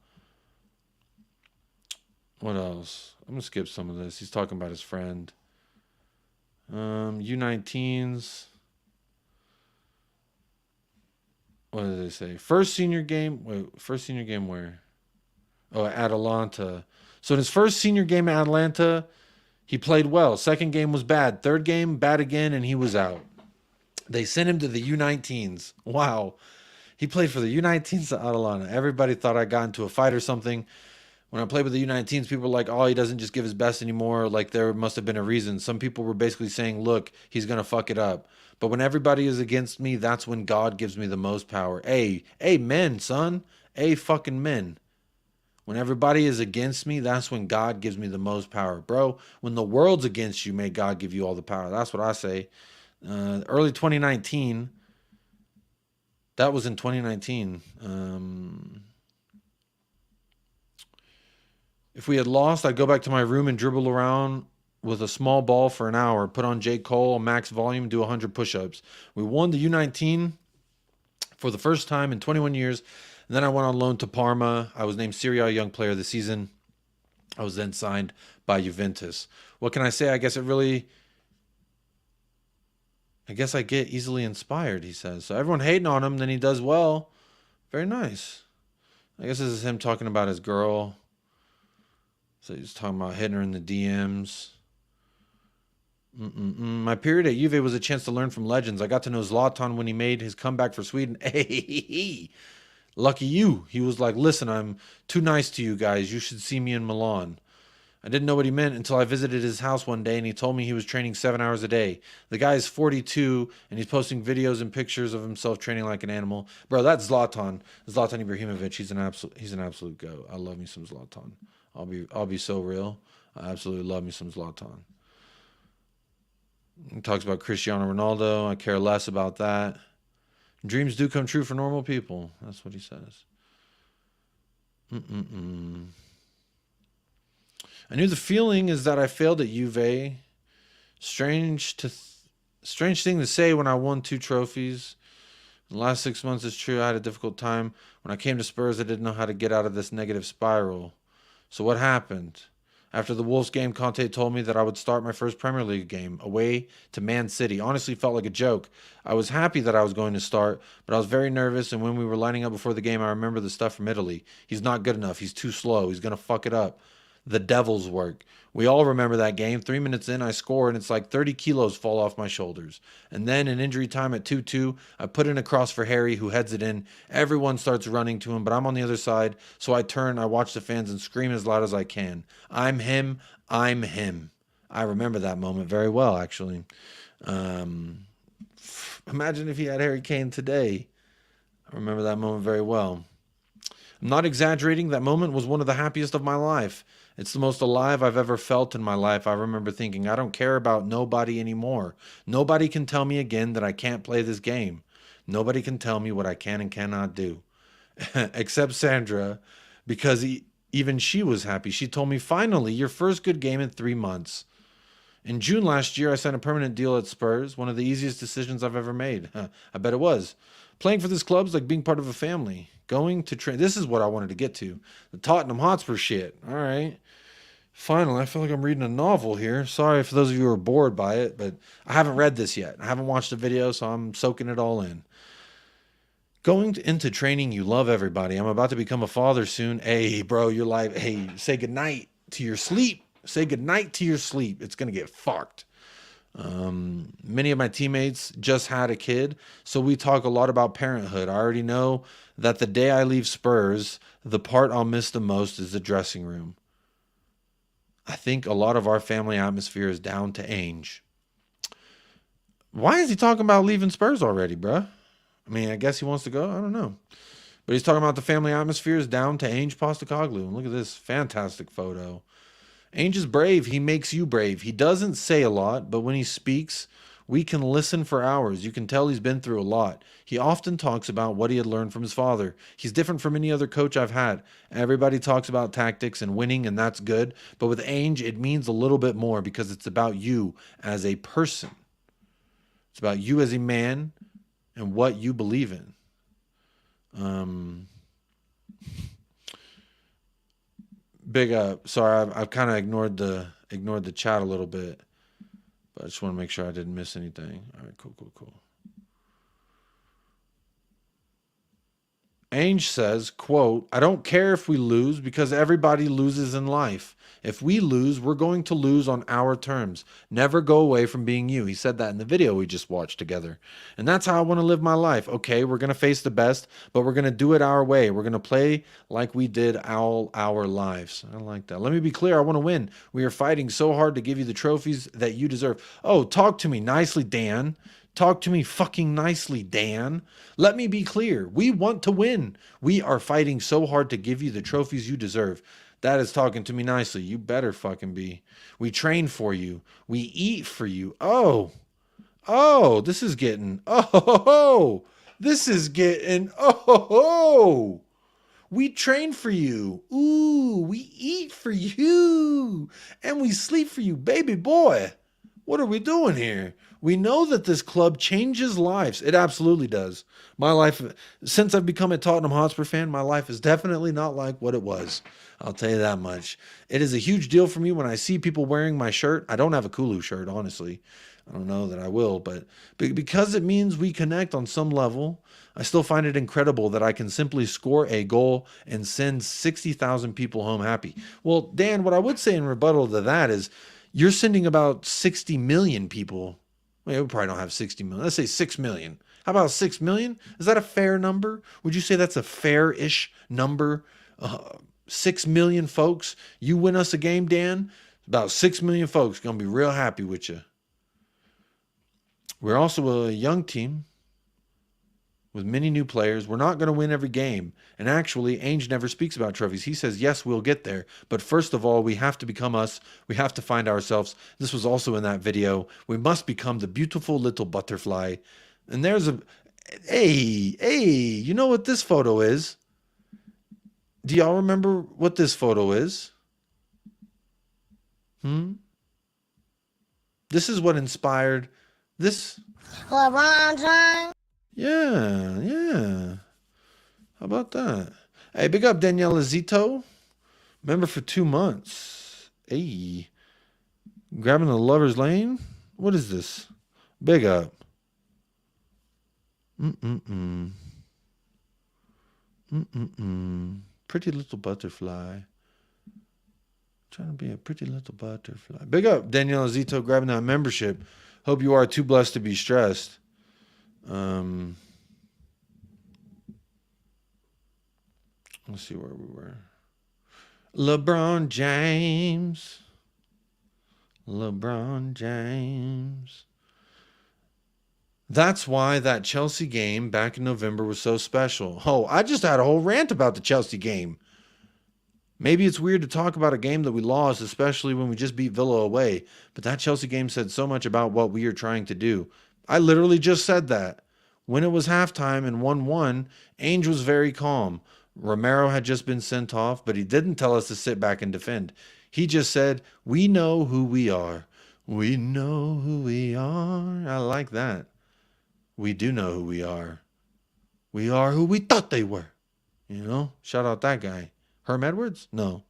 What else? I'm going to skip some of this. He's talking about his friend. U19s. What did they say? First senior game. Wait, first senior game where? Oh, at Atalanta. So in his first senior game at Atlanta, he played well. Second game was bad. Third game, bad again, and he was out. They sent him to the U19s. Wow. He played for the U19s at Atalanta. Everybody thought I got into a fight or something. When I played with the U19s, people were like, oh, he doesn't just give his best anymore. Like, there must have been a reason. Some people were basically saying, look, he's going to fuck it up. But when everybody is against me, that's when God gives me the most power. Hey, men, son. Hey, fucking men. When everybody is against me, that's when God gives me the most power. Bro, when the world's against you, may God give you all the power. That's what I say. Early 2019... That was in 2019. If we had lost, I'd go back to my room and dribble around with a small ball for an hour, put on J. Cole, max volume, do 100 push-ups. We won the U19 for the first time in 21 years. And then I went on loan to Parma. I was named Serie A Young Player of the Season. I was then signed by Juventus. What can I say? I guess I get easily inspired, he says. So everyone hating on him, then he does well. Very nice. I guess this is him talking about his girl. So he's talking about hitting her in the DMs. My period at Juve was a chance to learn from legends. I got to know Zlatan when he made his comeback for Sweden. Hey, lucky you. He was like, listen, I'm too nice to you guys. You should see me in Milan. I didn't know what he meant until I visited his house one day and he told me he was training 7 hours a day. The guy is 42 and he's posting videos and pictures of himself training like an animal. Bro, that's Zlatan. Zlatan Ibrahimovic. He's an absolute goat. I love me some Zlatan. I'll be so real. I absolutely love me some Zlatan. He talks about Cristiano Ronaldo. I care less about that. Dreams do come true for normal people. That's what he says. I knew the feeling is that I failed at Juve. Strange thing to say when I won 2 trophies. The last 6 months is true. I had a difficult time. When I came to Spurs, I didn't know how to get out of this negative spiral. So what happened? After the Wolves game, Conte told me that I would start my first Premier League game away to Man City. Honestly, felt like a joke. I was happy that I was going to start, but I was very nervous, and when we were lining up before the game, I remember the stuff from Italy. He's not good enough. He's too slow. He's going to fuck it up. The devil's work. We all remember that game. 3 minutes in, I score, and it's like 30 kilos fall off my shoulders. And then in injury time at 2-2, I put in a cross for Harry, who heads it in. Everyone starts running to him, but I'm on the other side. So I turn, I watch the fans, and scream as loud as I can. I'm him. I'm him. I remember that moment very well, actually. Imagine if he had Harry Kane today. I remember that moment very well. I'm not exaggerating. That moment was one of the happiest of my life. It's the most alive I've ever felt in my life. I remember thinking, I don't care about nobody anymore. Nobody can tell me again that I can't play this game. Nobody can tell me what I can and cannot do. Except Sandra, because even she was happy. She told me, finally, your first good game in 3 months. In June last year, I signed a permanent deal at Spurs, one of the easiest decisions I've ever made. I bet it was. Playing for this club is like being part of a family. Going to train. This is what I wanted to get to. The Tottenham Hotspur shit. All right. Finally, I feel like I'm reading a novel here. Sorry for those of you who are bored by it, but I haven't read this yet. I haven't watched the video, so I'm soaking it all in. Going into training, you love everybody. I'm about to become a father soon. Hey, bro, you're like, hey, say goodnight to your sleep. Say goodnight to your sleep. It's going to get fucked. Many of my teammates just had a kid, so we talk a lot about parenthood. I already know that the day I leave Spurs, the part I'll miss the most is the dressing room. I think a lot of our family atmosphere is down to Ainge. Why is he talking about leaving Spurs already, bruh? I mean, I guess he wants to go. I don't know. But he's talking about the family atmosphere is down to Ainge Postecoglou. And look at this fantastic photo. Ainge is brave. He makes you brave. He doesn't say a lot, but when he speaks, we can listen for hours. You can tell he's been through a lot. He often talks about what he had learned from his father. He's different from any other coach I've had. Everybody talks about tactics and winning, and that's good. But with Ainge, it means a little bit more because it's about you as a person. It's about you as a man and what you believe in. Big up. Sorry, I've kind of ignored the chat a little bit, but I just want to make sure I didn't miss anything. All right, cool. Ainge says, quote, I don't care if we lose because everybody loses in life. If we lose, we're going to lose on our terms. Never go away from being you. He said that in the video we just watched together. And that's how I want to live my life. Okay, we're going to face the best, but we're going to do it our way. We're going to play like we did all our lives. I like that. Let me be clear. I want to win. We are fighting so hard to give you the trophies that you deserve. Oh, talk to me nicely, Dan. Talk to me fucking nicely, Dan. Let me be clear. We want to win. We are fighting so hard to give you the trophies you deserve. That is talking to me nicely. You better fucking be. We train for you. We eat for you. Oh, this is getting, this is getting, we train for you. Ooh, we eat for you. And we sleep for you, baby boy. What are we doing here? We know that this club changes lives. It absolutely does. My life, since I've become a Tottenham Hotspur fan, my life is definitely not like what it was. I'll tell you that much. It is a huge deal for me when I see people wearing my shirt. I don't have a Kulu shirt, honestly. I don't know that I will, but because it means we connect on some level, I still find it incredible that I can simply score a goal and send 60,000 people home happy. Well, Dan, what I would say in rebuttal to that is you're sending about 60 million people. Well, we probably don't have 60 million. Let's say 6 million. How about 6 million? Is that a fair number? Would you say that's a fair-ish number? 6 million folks. You win us a game, Dan, about 6 million folks going to be real happy with you. We're also a young team with many new players. We're not going to win every game. And actually, Ainge never speaks about trophies. He says, yes, we'll get there. But first of all, we have to become us. We have to find ourselves. This was also in that video. We must become the beautiful little butterfly. And there's a, hey, you know what this photo is? Do y'all remember what this photo is? This is what inspired this. LeBron James. Yeah, yeah. How about that? Hey, big up Daniela Zito. Member for 2 months. Hey. Grabbing the lover's lane? What is this? Big up. Mm-mm-mm. Mm-mm-mm. Pretty little butterfly. Trying to be a pretty little butterfly. Big up Daniela Zito grabbing that membership. Hope you are too blessed to be stressed. Let's see where we were. LeBron James. LeBron James. That's why that Chelsea game back in November was so special. Oh, I just had a whole rant about the Chelsea game. Maybe it's weird to talk about a game that we lost, especially when we just beat Villa away, but that Chelsea game said so much about what we are trying to do. I literally just said that. When it was halftime and 1-1, Ainge was very calm. Romero had just been sent off, but he didn't tell us to sit back and defend. He just said, "We know who we are. We know who we are." I like that. We do know who we are. We are who we thought they were. You know? Shout out that guy. Herm Edwards? No.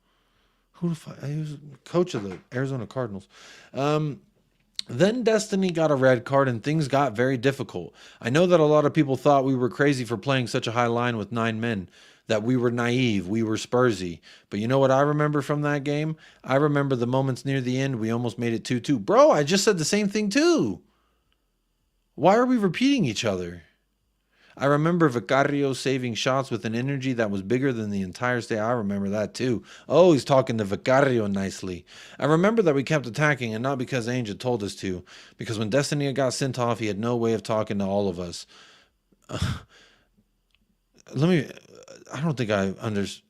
Who the fuck? He was coach of the Arizona Cardinals. Then Destiny got a red card and things got very difficult. I know that a lot of people thought we were crazy for playing such a high line with 9 men, that we were naive, we were Spursy. But you know what I remember from that game? I remember the moments near the end we almost made it 2-2. Bro, I just said the same thing too. Why are we repeating each other? I remember Vicario saving shots with an energy that was bigger than the entire state. I remember that too. Oh, he's talking to Vicario nicely. I remember that we kept attacking, and not because Ainge had told us to. Because when Destiny got sent off, he had no way of talking to all of us. I don't think I understand.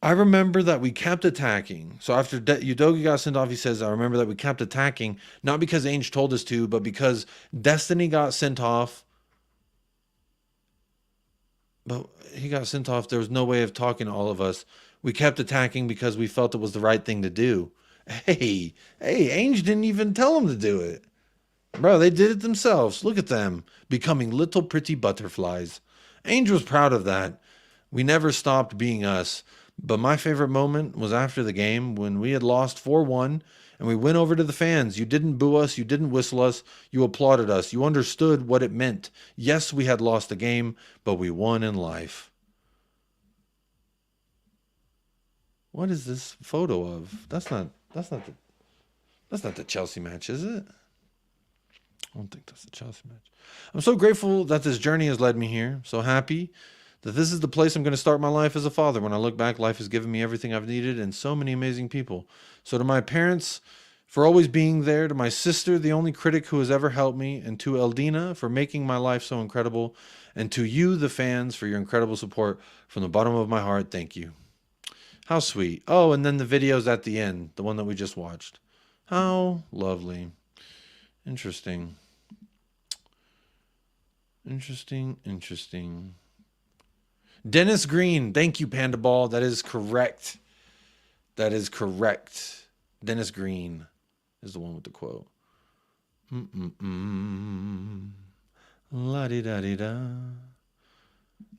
I remember that we kept attacking. So after Udogi got sent off, he says, I remember that we kept attacking, not because Ainge told us to, but because Destiny got sent off. But he got sent off. There was no way of talking to all of us. We kept attacking because we felt it was the right thing to do. Hey, Ainge didn't even tell them to do it. Bro, they did it themselves. Look at them, becoming little pretty butterflies. Ainge was proud of that. We never stopped being us. But my favorite moment was after the game when we had lost 4-1 and we went over to the fans. You didn't boo us. You didn't whistle us. You applauded us. You understood what it meant. Yes, we had lost the game, but we won in life. What is this photo of? That's not the Chelsea match, is it? I don't think that's the Chelsea match. I'm so grateful that this journey has led me here. So happy that this is the place I'm going to start my life as a father. When I look back, life has given me everything I've needed and so many amazing people. So to my parents for always being there, to my sister, the only critic who has ever helped me, and to Eldina for making my life so incredible, and to you, the fans, for your incredible support. From the bottom of my heart, thank you. How sweet. Oh, and then the videos at the end, the one that we just watched. How lovely. Interesting. Interesting. Dennis Green, thank you, Panda Ball. That is correct. Dennis Green is the one with the quote. La-di-da-di-da.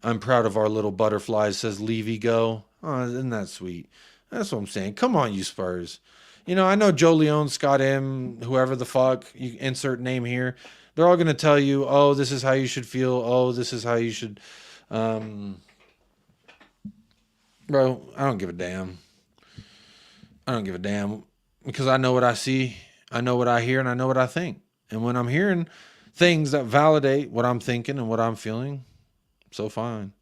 I'm proud of our little butterflies, says Levy Go. Oh, isn't that sweet? That's what I'm saying. Come on, you Spurs. You know, I know Joe Leone, Scott M, whoever the fuck, you insert name here. They're all going to tell you, oh, this is how you should feel. Oh, this is how you should... Bro, I don't give a damn. Because I know what I see, I know what I hear, and I know what I think. And when I'm hearing things that validate what I'm thinking and what I'm feeling, so fine.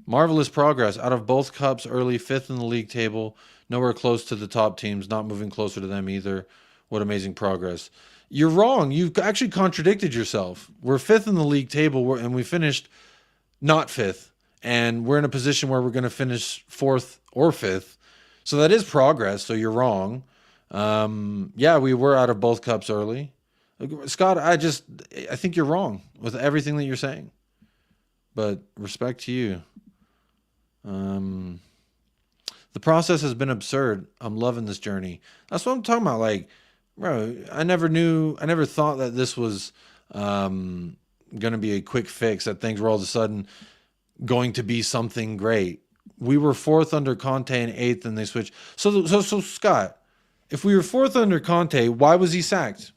Marvelous progress. Out of both cups early, 5th in the league table, nowhere close to the top teams, not moving closer to them either. What amazing progress. You're wrong. You've actually contradicted yourself. We're 5th in the league table, and we finished not 5th. And we're in a position where we're going to finish 4th or 5th. So that is progress, so you're wrong. Yeah, we were out of both cups early. Scott, I think you're wrong with everything that you're saying. But respect to you. The process has been absurd. I'm loving this journey. That's what I'm talking about. Like, Bro, I never thought that this was going to be a quick fix, that things were all of a sudden going to be something great. We were 4th under Conte and 8th, and they switched. So Scott, if we were 4th under Conte, why was he sacked?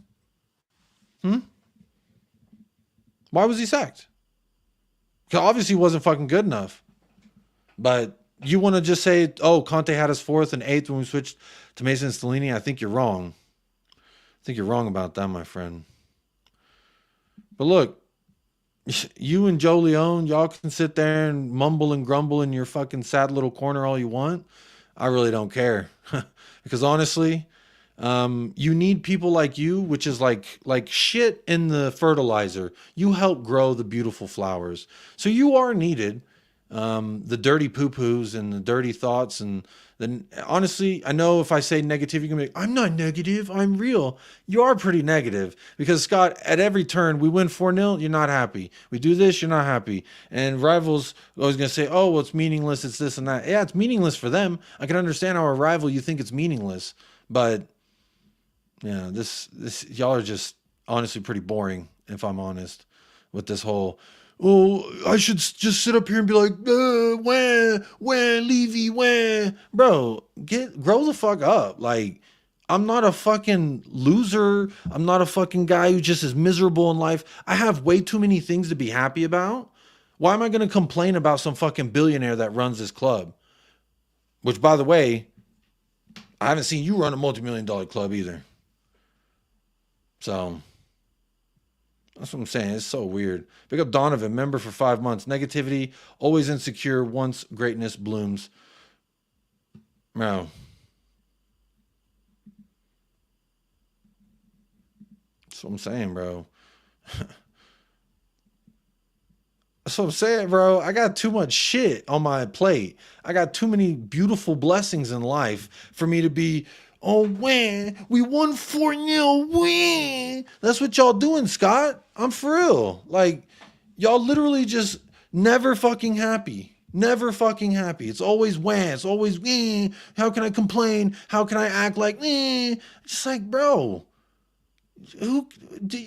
Why was he sacked? Because obviously he wasn't fucking good enough. But you want to just say, oh, Conte had us 4th and 8th when we switched to Mason and Stellini? I think you're wrong. I think you're wrong about that, my friend. But look, you and Joe Leone, y'all can sit there and mumble and grumble in your fucking sad little corner all you want. I really don't care. Because honestly, you need people like you, which is like shit in the fertilizer. You help grow the beautiful flowers. So you are needed. The dirty poo-poos and the dirty thoughts. And then honestly, I know if I say negative, you can be like, I'm not negative, I'm real. You are pretty negative because Scott, at every turn, we win 4-0, you're not happy. We do this, you're not happy. And rivals always going to say, oh, well, it's meaningless, it's this and that. Yeah, it's meaningless for them. I can understand how a rival, you think it's meaningless. But yeah, this y'all are just honestly pretty boring, if I'm honest, with this whole, oh, I should just sit up here and be like, when, Levy, when. Bro, grow the fuck up. Like, I'm not a fucking loser. I'm not a fucking guy who just is miserable in life. I have way too many things to be happy about. Why am I going to complain about some fucking billionaire that runs this club? Which, by the way, I haven't seen you run a multi-million-dollar club either. So that's what I'm saying. It's so weird. Pick up Donovan, member for 5 months. Negativity, always insecure, once greatness blooms. Bro. That's what I'm saying, bro. That's what I'm saying, bro. I got too much shit on my plate. I got too many beautiful blessings in life for me to be, oh, when we won 4-0, when. That's what y'all doing, Scott. I'm for real. Like, y'all literally just never fucking happy. Never fucking happy. It's always when. It's always when. How can I complain? How can I act like, just like, bro. Who do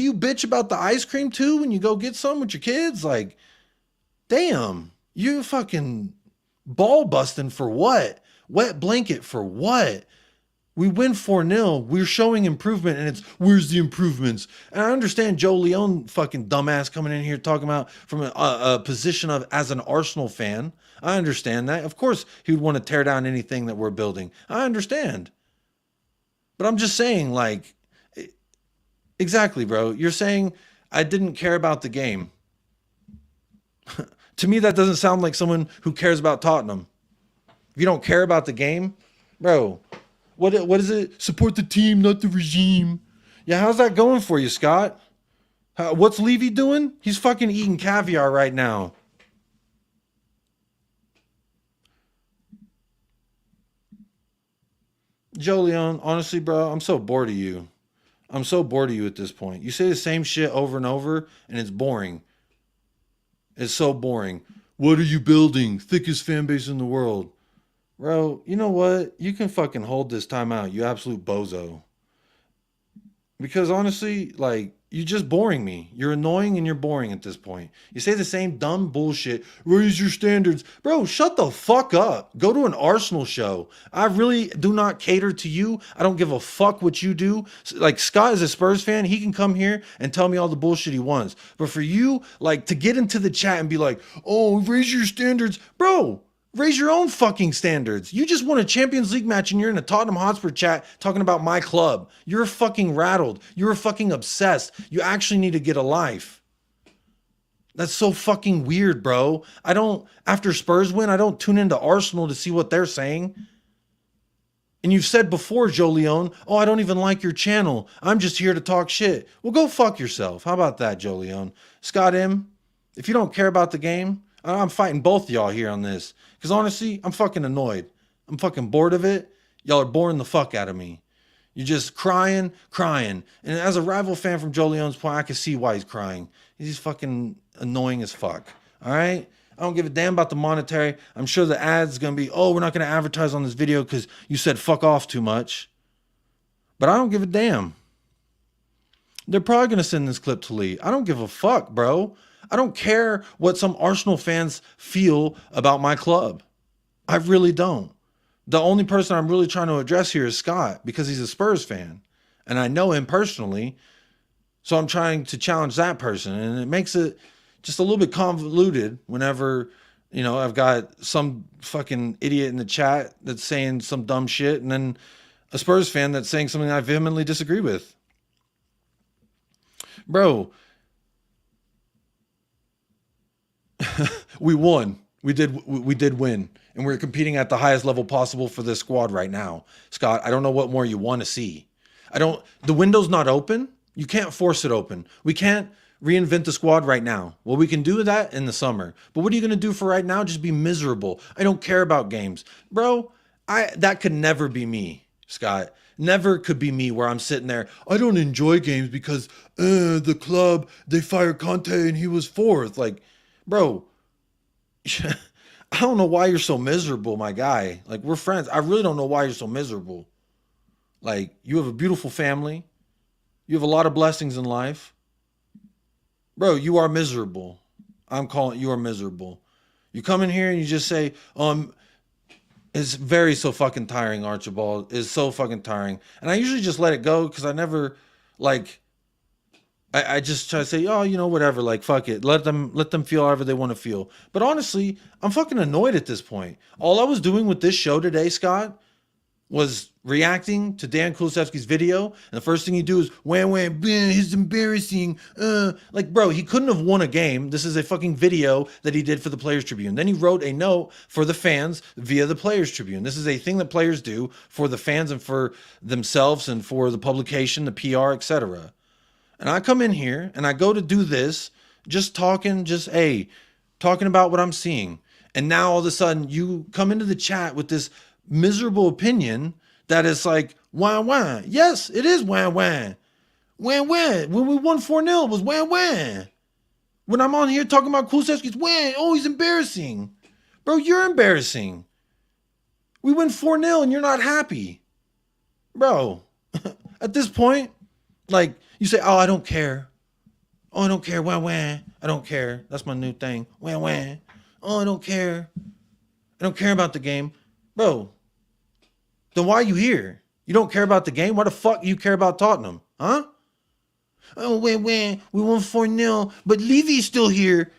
you bitch about the ice cream too when you go get some with your kids? Like, damn, you fucking ball busting for what? Wet blanket for what? We win 4-0. We're showing improvement, and it's, where's the improvements? And I understand Joe Leone, fucking dumbass, coming in here talking about from a position of as an Arsenal fan. I understand that. Of course, he would want to tear down anything that we're building. I understand. But I'm just saying, like, exactly, bro. You're saying I didn't care about the game. To me, that doesn't sound like someone who cares about Tottenham. If you don't care about the game, bro, what is it? Support the team, not the regime. Yeah, how's that going for you, Scott? What's Levy doing? He's fucking eating caviar right now. Joe Leone, honestly, bro, I'm so bored of you. I'm so bored of you at this point. You say the same shit over and over, and it's boring. It's so boring. What are you building? Thickest fan base in the world. Bro, you know what? You can fucking hold this time out, you absolute bozo. Because honestly, like, you're just boring me. You're annoying and you're boring at this point. You say the same dumb bullshit. Raise your standards. Bro, shut the fuck up. Go to an Arsenal show. I really do not cater to you. I don't give a fuck what you do. Like, Scott is a Spurs fan. He can come here and tell me all the bullshit he wants. But for you, like, to get into the chat and be like, oh, raise your standards. Bro, raise your own fucking standards. You just won a Champions League match and you're in a Tottenham Hotspur chat talking about my club. You're fucking rattled. You're fucking obsessed. You actually need to get a life. That's so fucking weird, bro. After Spurs win, I don't tune into Arsenal to see what they're saying. And you've said before, Joe Leone, oh, I don't even like your channel. I'm just here to talk shit. Well, go fuck yourself. How about that, Joe Leone? Scott M., if you don't care about the game, I'm fighting both of y'all here on this. Because honestly, I'm fucking annoyed. I'm fucking bored of it. Y'all are boring the fuck out of me. You're just crying. And as a rival fan from Joe Leone's point, I can see why he's crying. He's fucking annoying as fuck. All right? I don't give a damn about the monetary. I'm sure the ad's going to be, oh, we're not going to advertise on this video because you said fuck off too much. But I don't give a damn. They're probably going to send this clip to Lee. I don't give a fuck, bro. I don't care what some Arsenal fans feel about my club. I really don't. The only person I'm really trying to address here is Scott, because he's a Spurs fan. And I know him personally. So I'm trying to challenge that person. And it makes it just a little bit convoluted whenever, you know, I've got some fucking idiot in the chat that's saying some dumb shit, and then a Spurs fan that's saying something I vehemently disagree with. Bro, we won. We did win. And we're competing at the highest level possible for this squad right now. Scott, I don't know what more you want to see. The window's not open. You can't force it open. We can't reinvent the squad right now. Well, we can do that in the summer. But what are you going to do for right now? Just be miserable. I don't care about games. Bro, that could never be me, Scott. Never could be me where I'm sitting there. I don't enjoy games because the club, they fired Conte and he was fourth. Like, bro, I don't know why you're so miserable, my guy. Like, we're friends. I really don't know why you're so miserable. Like, you have a beautiful family. You have a lot of blessings in life. Bro, you are miserable. I'm calling you are miserable. You come in here and you just say, it's very so fucking tiring, Archibald. It's so fucking tiring. And I usually just let it go because I never, like, I just try to say, oh, you know, whatever, like, fuck it. Let them feel however they want to feel. But honestly, I'm fucking annoyed at this point. All I was doing with this show today, Scott, was reacting to Dan Kulusevski's video. And the first thing you do is, wham, he's embarrassing. Like, bro, he couldn't have won a game. This is a fucking video that he did for the Players Tribune. Then he wrote a note for the fans via the Players Tribune. This is a thing that players do for the fans and for themselves and for the publication, the PR, etc. And I come in here and I go to do this, just talking about what I'm seeing. And now all of a sudden you come into the chat with this miserable opinion that is like, wah. Yes, it is wah. When we won 4-0, it was wah. When I'm on here talking about Kulusevski, it's wah. Oh, he's embarrassing. Bro, you're embarrassing. We win 4-0 and you're not happy. Bro, at this point, like, you say, oh, I don't care. Oh, I don't care. Wah. I don't care. That's my new thing. Wah. Oh, I don't care. I don't care about the game. Bro, then why are you here? You don't care about the game? Why the fuck do you care about Tottenham? Huh? Oh, we won 4-0, but Levy's still here.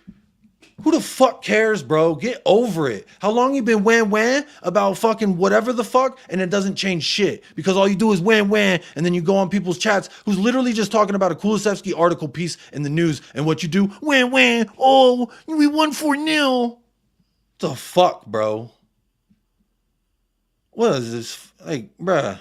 Who the fuck cares, bro? Get over it. How long you been wham about fucking whatever the fuck, and it doesn't change shit because all you do is wham, and then you go on people's chats who's literally just talking about a Kulusevski article piece in the news, and what you do, wham, oh, we won 4-0. The fuck, bro? What is this? Like, bruh,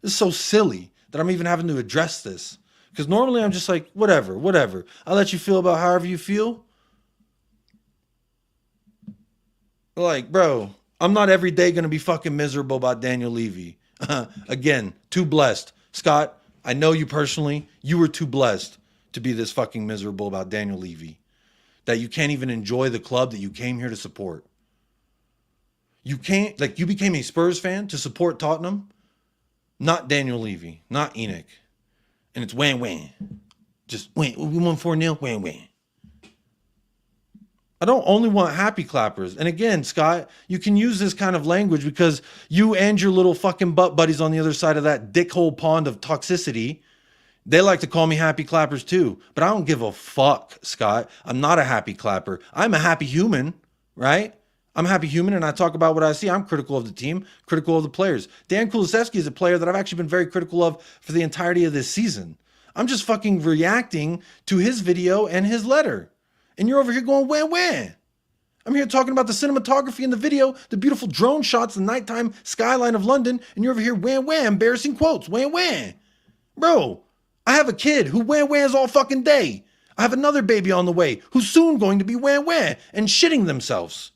this is so silly that I'm even having to address this because normally I'm just like, whatever. I'll let you feel about however you feel. Like, bro, I'm not every day going to be fucking miserable about Daniel Levy. Again, too blessed. Scott, I know you personally. You were too blessed to be this fucking miserable about Daniel Levy. That you can't even enjoy the club that you came here to support. You can't, like, you became a Spurs fan to support Tottenham. Not Daniel Levy. Not Enoch. And it's wham. Just wham. We won 4-0. Wham. I don't only want happy clappers. And again, Scott, you can use this kind of language because you and your little fucking butt buddies on the other side of that dickhole pond of toxicity, they like to call me happy clappers too. But I don't give a fuck, Scott. I'm not a happy clapper. I'm a happy human, right? I'm a happy human and I talk about what I see. I'm critical of the team, critical of the players. Dan Kulusevski is a player that I've actually been very critical of for the entirety of this season. I'm just fucking reacting to his video and his letter. And you're over here going, wham. I'm here talking about the cinematography in the video, the beautiful drone shots, the nighttime skyline of London, and you're over here, wham, embarrassing quotes, wham. Bro, I have a kid who whams all fucking day. I have another baby on the way who's soon going to be wham and shitting themselves.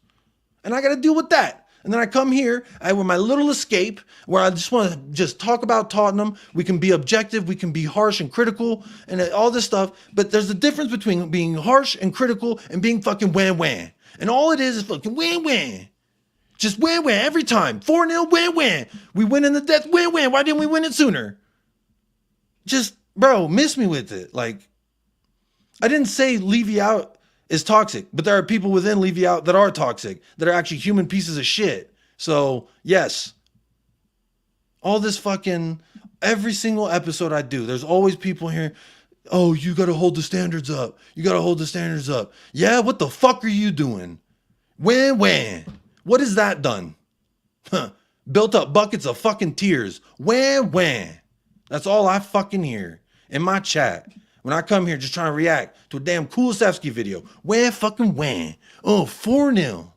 And I got to deal with that. And then I come here with my little escape where I just want to just talk about Tottenham. We can be objective. We can be harsh and critical and all this stuff. But there's a difference between being harsh and critical and being fucking wham. And all it is fucking wham. Just win every time. 4-0, win. We win in the death, win. Why didn't we win it sooner? Just, bro, miss me with it. Like, I didn't say Levy out is toxic, but there are people within Levy out that are toxic, that are actually human pieces of shit. So, yes. All this fucking, every single episode I do, there's always people here, oh, you got to hold the standards up. You got to hold the standards up. Yeah, what the fuck are you doing? Win. What has that done? Built up buckets of fucking tears. Win. That's all I fucking hear in my chat. When I come here just trying to react to a damn Kulusevski video. Win. Oh, 4-0.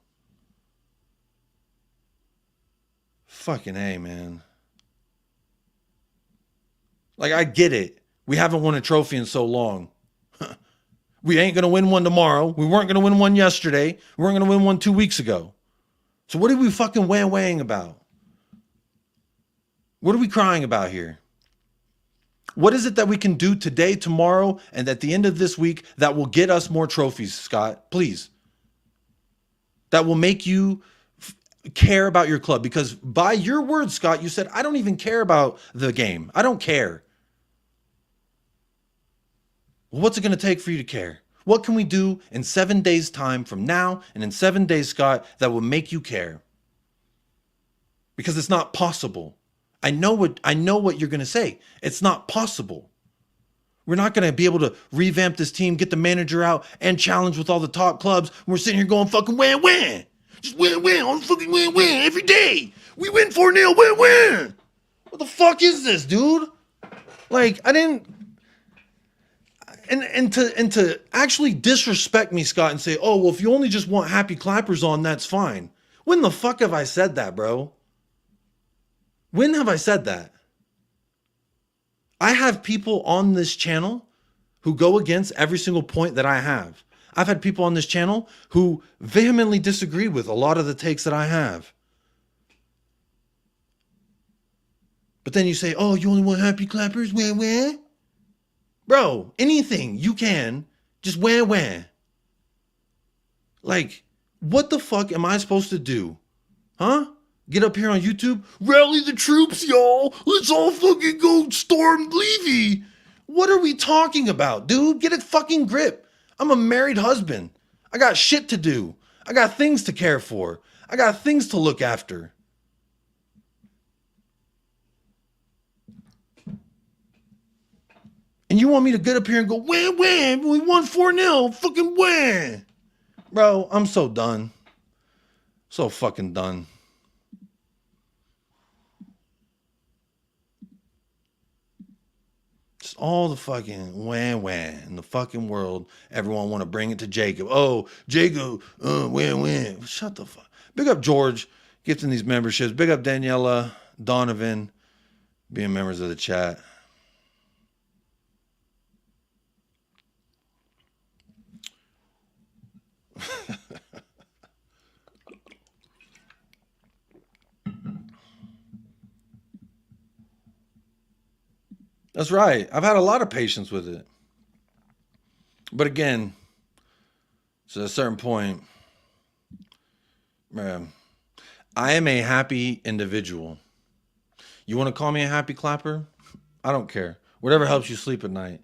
Fucking A, man. Like, I get it. We haven't won a trophy in so long. We ain't going to win one tomorrow. We weren't going to win one yesterday. We weren't going to win one 2 weeks ago. So what are we fucking weighing about? What are we crying about here? What is it that we can do today, tomorrow, and at the end of this week that will get us more trophies, Scott? Please. That will make you care about your club. Because by your words, Scott, you said, I don't even care about the game. I don't care. Well, what's it going to take for you to care? What can we do in 7 days' time from now and in 7 days, Scott, that will make you care? Because it's not possible. I know what you're going to say. It's not possible. We're not going to be able to revamp this team, get the manager out, and challenge with all the top clubs. We're sitting here going fucking win. Just win. On fucking win every day. We win 4-0, win. What the fuck is this, dude? Like, I didn't... And to actually disrespect me, Scott, and say, oh, well, if you only just want happy clappers on, that's fine. When the fuck have I said that, bro? When have I said that? I have people on this channel who go against every single point that I have. I've had people on this channel who vehemently disagree with a lot of the takes that I have. But then you say, oh, you only want happy clappers? Wah. Bro, anything you can, just wah. Like, what the fuck am I supposed to do? Huh? Get up here on YouTube? Rally the troops, y'all. Let's all fucking go storm Levy. What are we talking about, dude? Get a fucking grip. I'm a married husband. I got shit to do. I got things to care for. I got things to look after. And you want me to get up here and go, win, we won 4-0, fucking win. Bro, I'm so done. So fucking done. Just all the fucking win in the fucking world. Everyone want to bring it to Jacob. Oh, Jacob, win. Shut the fuck. Big up George, gifting these memberships. Big up Daniela, Donovan, being members of the chat. That's right. I've had a lot of patience with it. But again, to a certain point, man, I am a happy individual. You want to call me a happy clapper? I don't care. Whatever helps you sleep at night.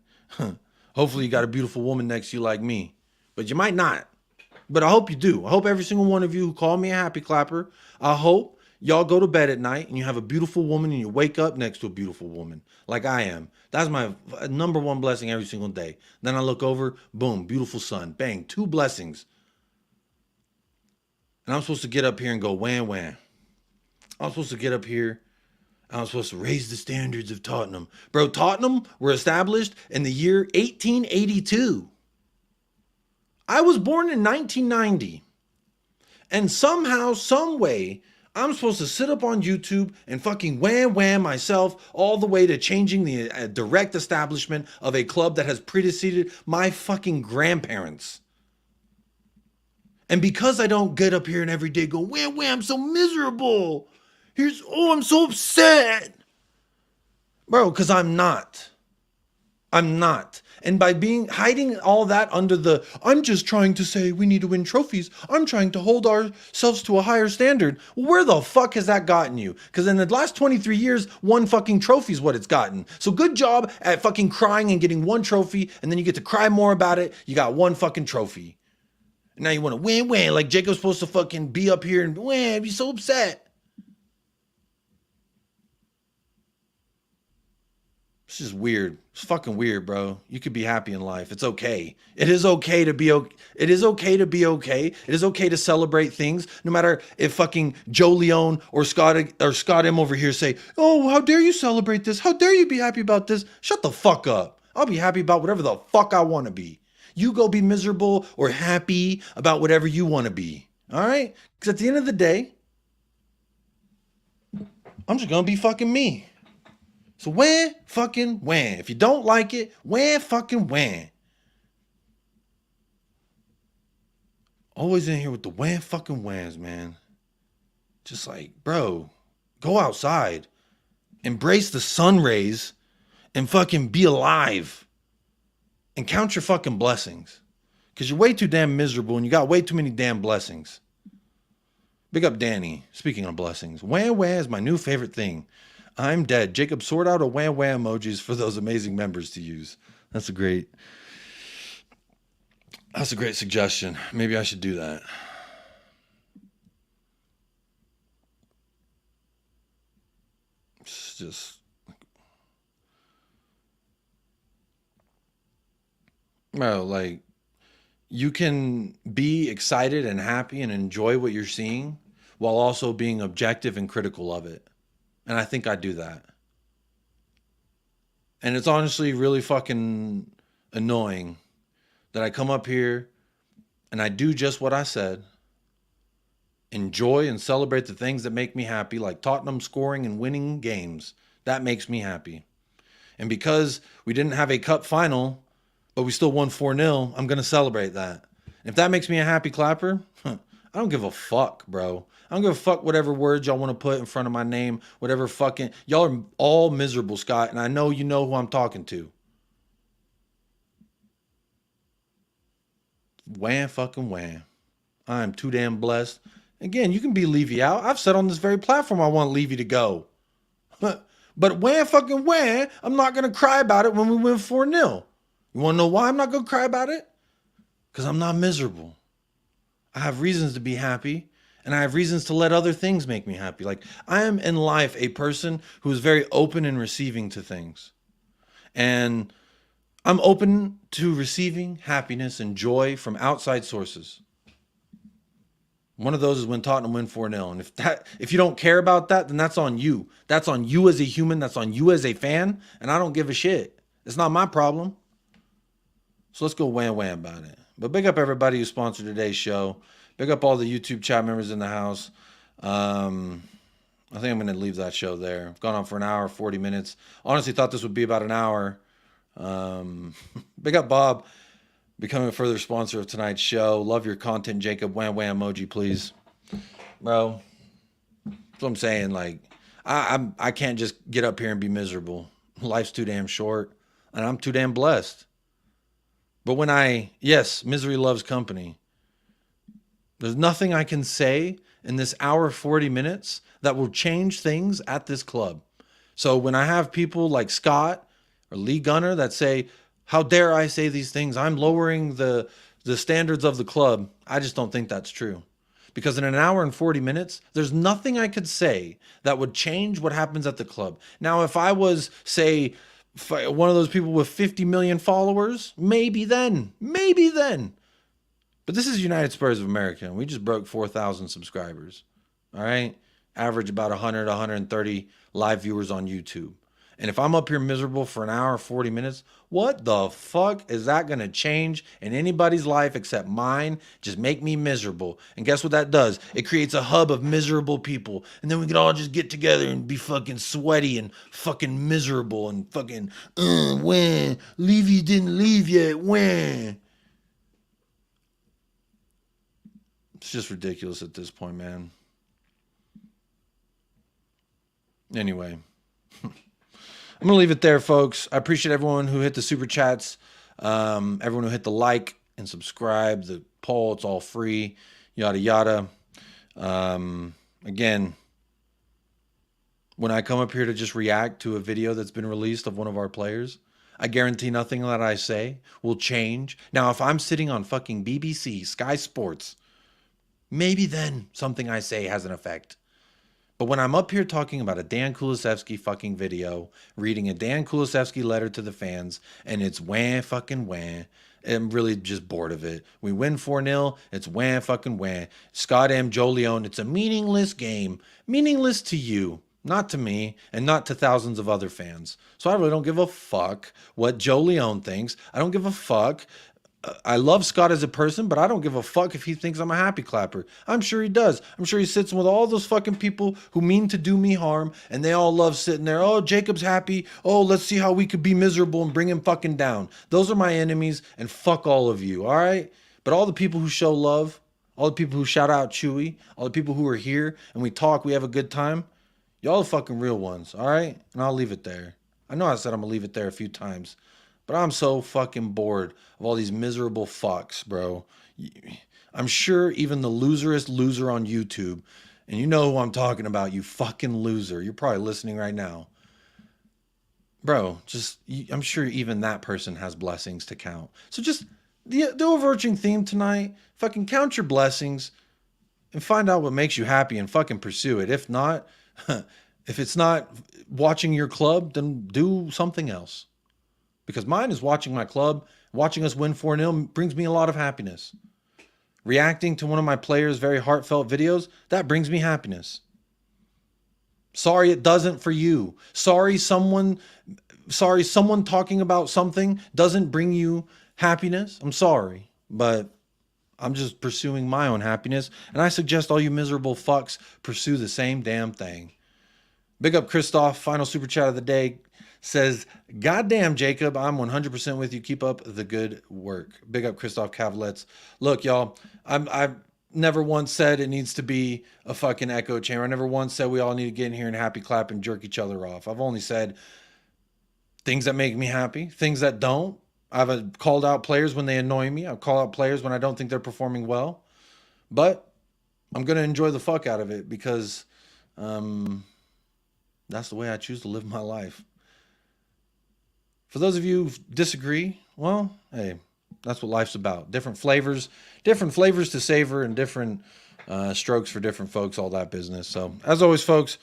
Hopefully you got a beautiful woman next to you like me. But you might not. But I hope you do. I hope every single one of you who call me a happy clapper, I hope y'all go to bed at night and you have a beautiful woman and you wake up next to a beautiful woman like I am. That's my number one blessing every single day. Then I look over, boom, beautiful sun. Bang, 2 blessings. And I'm supposed to get up here and go wham. I'm supposed to get up here. I'm supposed to raise the standards of Tottenham. Bro, Tottenham were established in the year 1882. I was born in 1990. And somehow, some way, I'm supposed to sit up on YouTube and fucking wham myself all the way to changing the direct establishment of a club that has preceded my fucking grandparents. And because I don't get up here and every day go, wham, I'm so miserable. I'm so upset. Bro, because I'm not. I'm not. And by hiding all that under the, I'm just trying to say we need to win trophies. I'm trying to hold ourselves to a higher standard. Where the fuck has that gotten you? Because in the last 23 years, one fucking trophy is what it's gotten. So good job at fucking crying and getting one trophy. And then you get to cry more about it. You got one fucking trophy. And now you want to win. Like Jacob's supposed to fucking be up here and win. Be so upset. It's just weird. It's fucking weird, bro. You could be happy in life. It's okay. It is okay to be okay. It is okay to be okay. It is okay to celebrate things, no matter if fucking Joe Leone or Scott M over here say, "Oh, how dare you celebrate this? How dare you be happy about this?" Shut the fuck up. I'll be happy about whatever the fuck I want to be. You go be miserable or happy about whatever you want to be. All right? Because at the end of the day, I'm just gonna be fucking me. So when fucking when. If you don't like it, when fucking when. Always in here with the when fucking whens, man. Just like, bro, go outside. Embrace the sun rays and fucking be alive. And count your fucking blessings. Because you're way too damn miserable and you got way too many damn blessings. Big up Danny. Speaking of blessings. Wham wham is my new favorite thing. I'm dead. Jacob, sort out a wham wham emojis for those amazing members to use. That's a great suggestion. Maybe I should do that. It's just well, like you can be excited and happy and enjoy what you're seeing while also being objective and critical of it. And I think I do that. And it's honestly really fucking annoying that I come up here and I do just what I said. Enjoy and celebrate the things that make me happy, like Tottenham scoring and winning games. That makes me happy. And because we didn't have a cup final, but we still won 4-0, I'm going to celebrate that. And if that makes me a happy clapper, I don't give a fuck, bro. I don't give a fuck whatever words y'all want to put in front of my name, whatever fucking... Y'all are all miserable, Scott, and I know you know who I'm talking to. Wham fucking wham. I am too damn blessed. Again, you can be Levy out. I've said on this very platform I want Levy to go. But wham fucking wham, I'm not going to cry about it when we win 4-0. You want to know why I'm not going to cry about it? Because I'm not miserable. I have reasons to be happy. And I have reasons to let other things make me happy. Like, I am in life a person who is very open and receiving to things. And I'm open to receiving happiness and joy from outside sources. One of those is when Tottenham win 4-0. And if you don't care about that, then that's on you. That's on you as a human. That's on you as a fan. And I don't give a shit. It's not my problem. So let's go wham wham about it. But big up everybody who sponsored today's show. Big up all the YouTube chat members in the house. I think I'm going to leave that show there. I've gone on for an hour, 40 minutes. Honestly thought this would be about an hour. Big up Bob, becoming a further sponsor of tonight's show. Love your content, Jacob. Wham wham emoji, please. Bro, that's what I'm saying. Like, I can't just get up here and be miserable. Life's too damn short, and I'm too damn blessed. But yes, misery loves company. There's nothing I can say in this hour 40 minutes that will change things at this club. So when I have people like Scott or Lee Gunner that say, how dare I say these things? I'm lowering the standards of the club. I just don't think that's true. Because in an hour and 40 minutes, there's nothing I could say that would change what happens at the club. Now, if I was, say, one of those people with 50 million followers, maybe then. But this is United Spurs of America, and we just broke 4,000 subscribers. All right? Average about 100, 130 live viewers on YouTube. And if I'm up here miserable for an hour, 40 minutes, what the fuck is that going to change in anybody's life except mine? Just make me miserable. And guess what that does? It creates a hub of miserable people. And then we can all just get together and be fucking sweaty and fucking miserable and fucking, when? Levy didn't leave yet, when? It's just ridiculous at this point, man. Anyway. I'm going to leave it there, folks. I appreciate everyone who hit the super chats, everyone who hit the like and subscribe, the poll, it's all free, yada, yada. Again, when I come up here to just react to a video that's been released of one of our players, I guarantee nothing that I say will change. Now, if I'm sitting on fucking BBC, Sky Sports, maybe then something I say has an effect. But when I'm up here talking about a Dan Kulusevski fucking video, reading a Dan Kulusevski letter to the fans, and it's wah fucking wah, I'm really just bored of it. We win 4-0, it's wah fucking wah. Scott M. Joe Leone, it's a meaningless game. Meaningless to you, not to me, and not to thousands of other fans. So I really don't give a fuck what Joe Leone thinks. I don't give a fuck. I love Scott as a person, but I don't give a fuck if he thinks I'm a happy clapper. I'm sure he does. I'm sure he sits with all those fucking people who mean to do me harm, and they all love sitting there. Oh, Jacob's happy. Oh, let's see how we could be miserable and bring him fucking down. Those are my enemies, and fuck all of you, all right? But all the people who show love, all the people who shout out Chewy, all the people who are here, and we talk, we have a good time, y'all the fucking real ones, all right? And I'll leave it there. I know I said I'm going to leave it there a few times, but I'm so fucking bored of all these miserable fucks, bro. I'm sure even the loserest loser on YouTube, and you know who I'm talking about, you fucking loser. You're probably listening right now. Bro, I'm sure even that person has blessings to count. So just the overarching theme tonight, fucking count your blessings and find out what makes you happy and fucking pursue it. If not, if it's not watching your club, then do something else. Because mine is watching my club. Watching us win 4-0 brings me a lot of happiness. Reacting to one of my players' very heartfelt videos, that brings me happiness. Sorry it doesn't for you. Sorry someone talking about something doesn't bring you happiness. I'm sorry, but I'm just pursuing my own happiness, and I suggest all you miserable fucks pursue the same damn thing. Big up Christoph, final super chat of the day. Says, goddamn, Jacob, I'm 100% with you. Keep up the good work. Big up Christoph Cavlets. Look, y'all, I've never once said it needs to be a fucking echo chamber. I never once said we all need to get in here and happy clap and jerk each other off. I've only said things that make me happy, things that don't. I've called out players when they annoy me. I've called out players when I don't think they're performing well. But I'm going to enjoy the fuck out of it because that's the way I choose to live my life. For those of you who disagree, well, hey, that's what life's about. Different flavors to savor, and different strokes for different folks, all that business. So, as always, folks,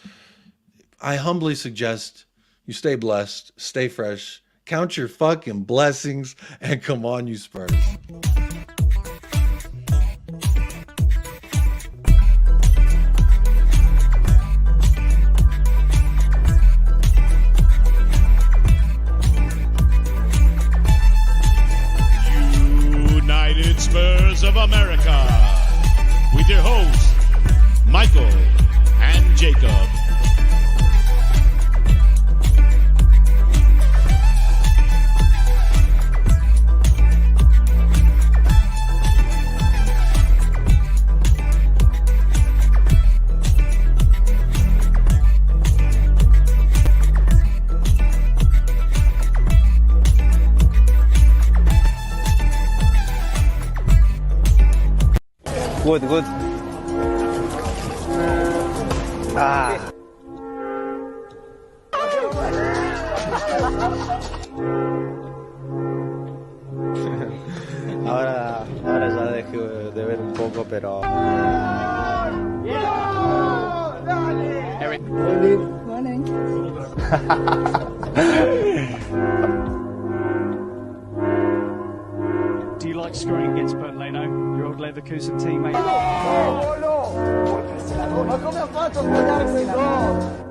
I humbly suggest you stay blessed, stay fresh, count your fucking blessings, and come on, you Spurs. Spurs of America, with your hosts, Michael and Jacob. Good. Ahora ya dejé de ver un poco, pero... Morning. Do you like scoring against Berlino, your old Leverkusen teammate? No! Ma come ha fatto a sbagliare quel gol?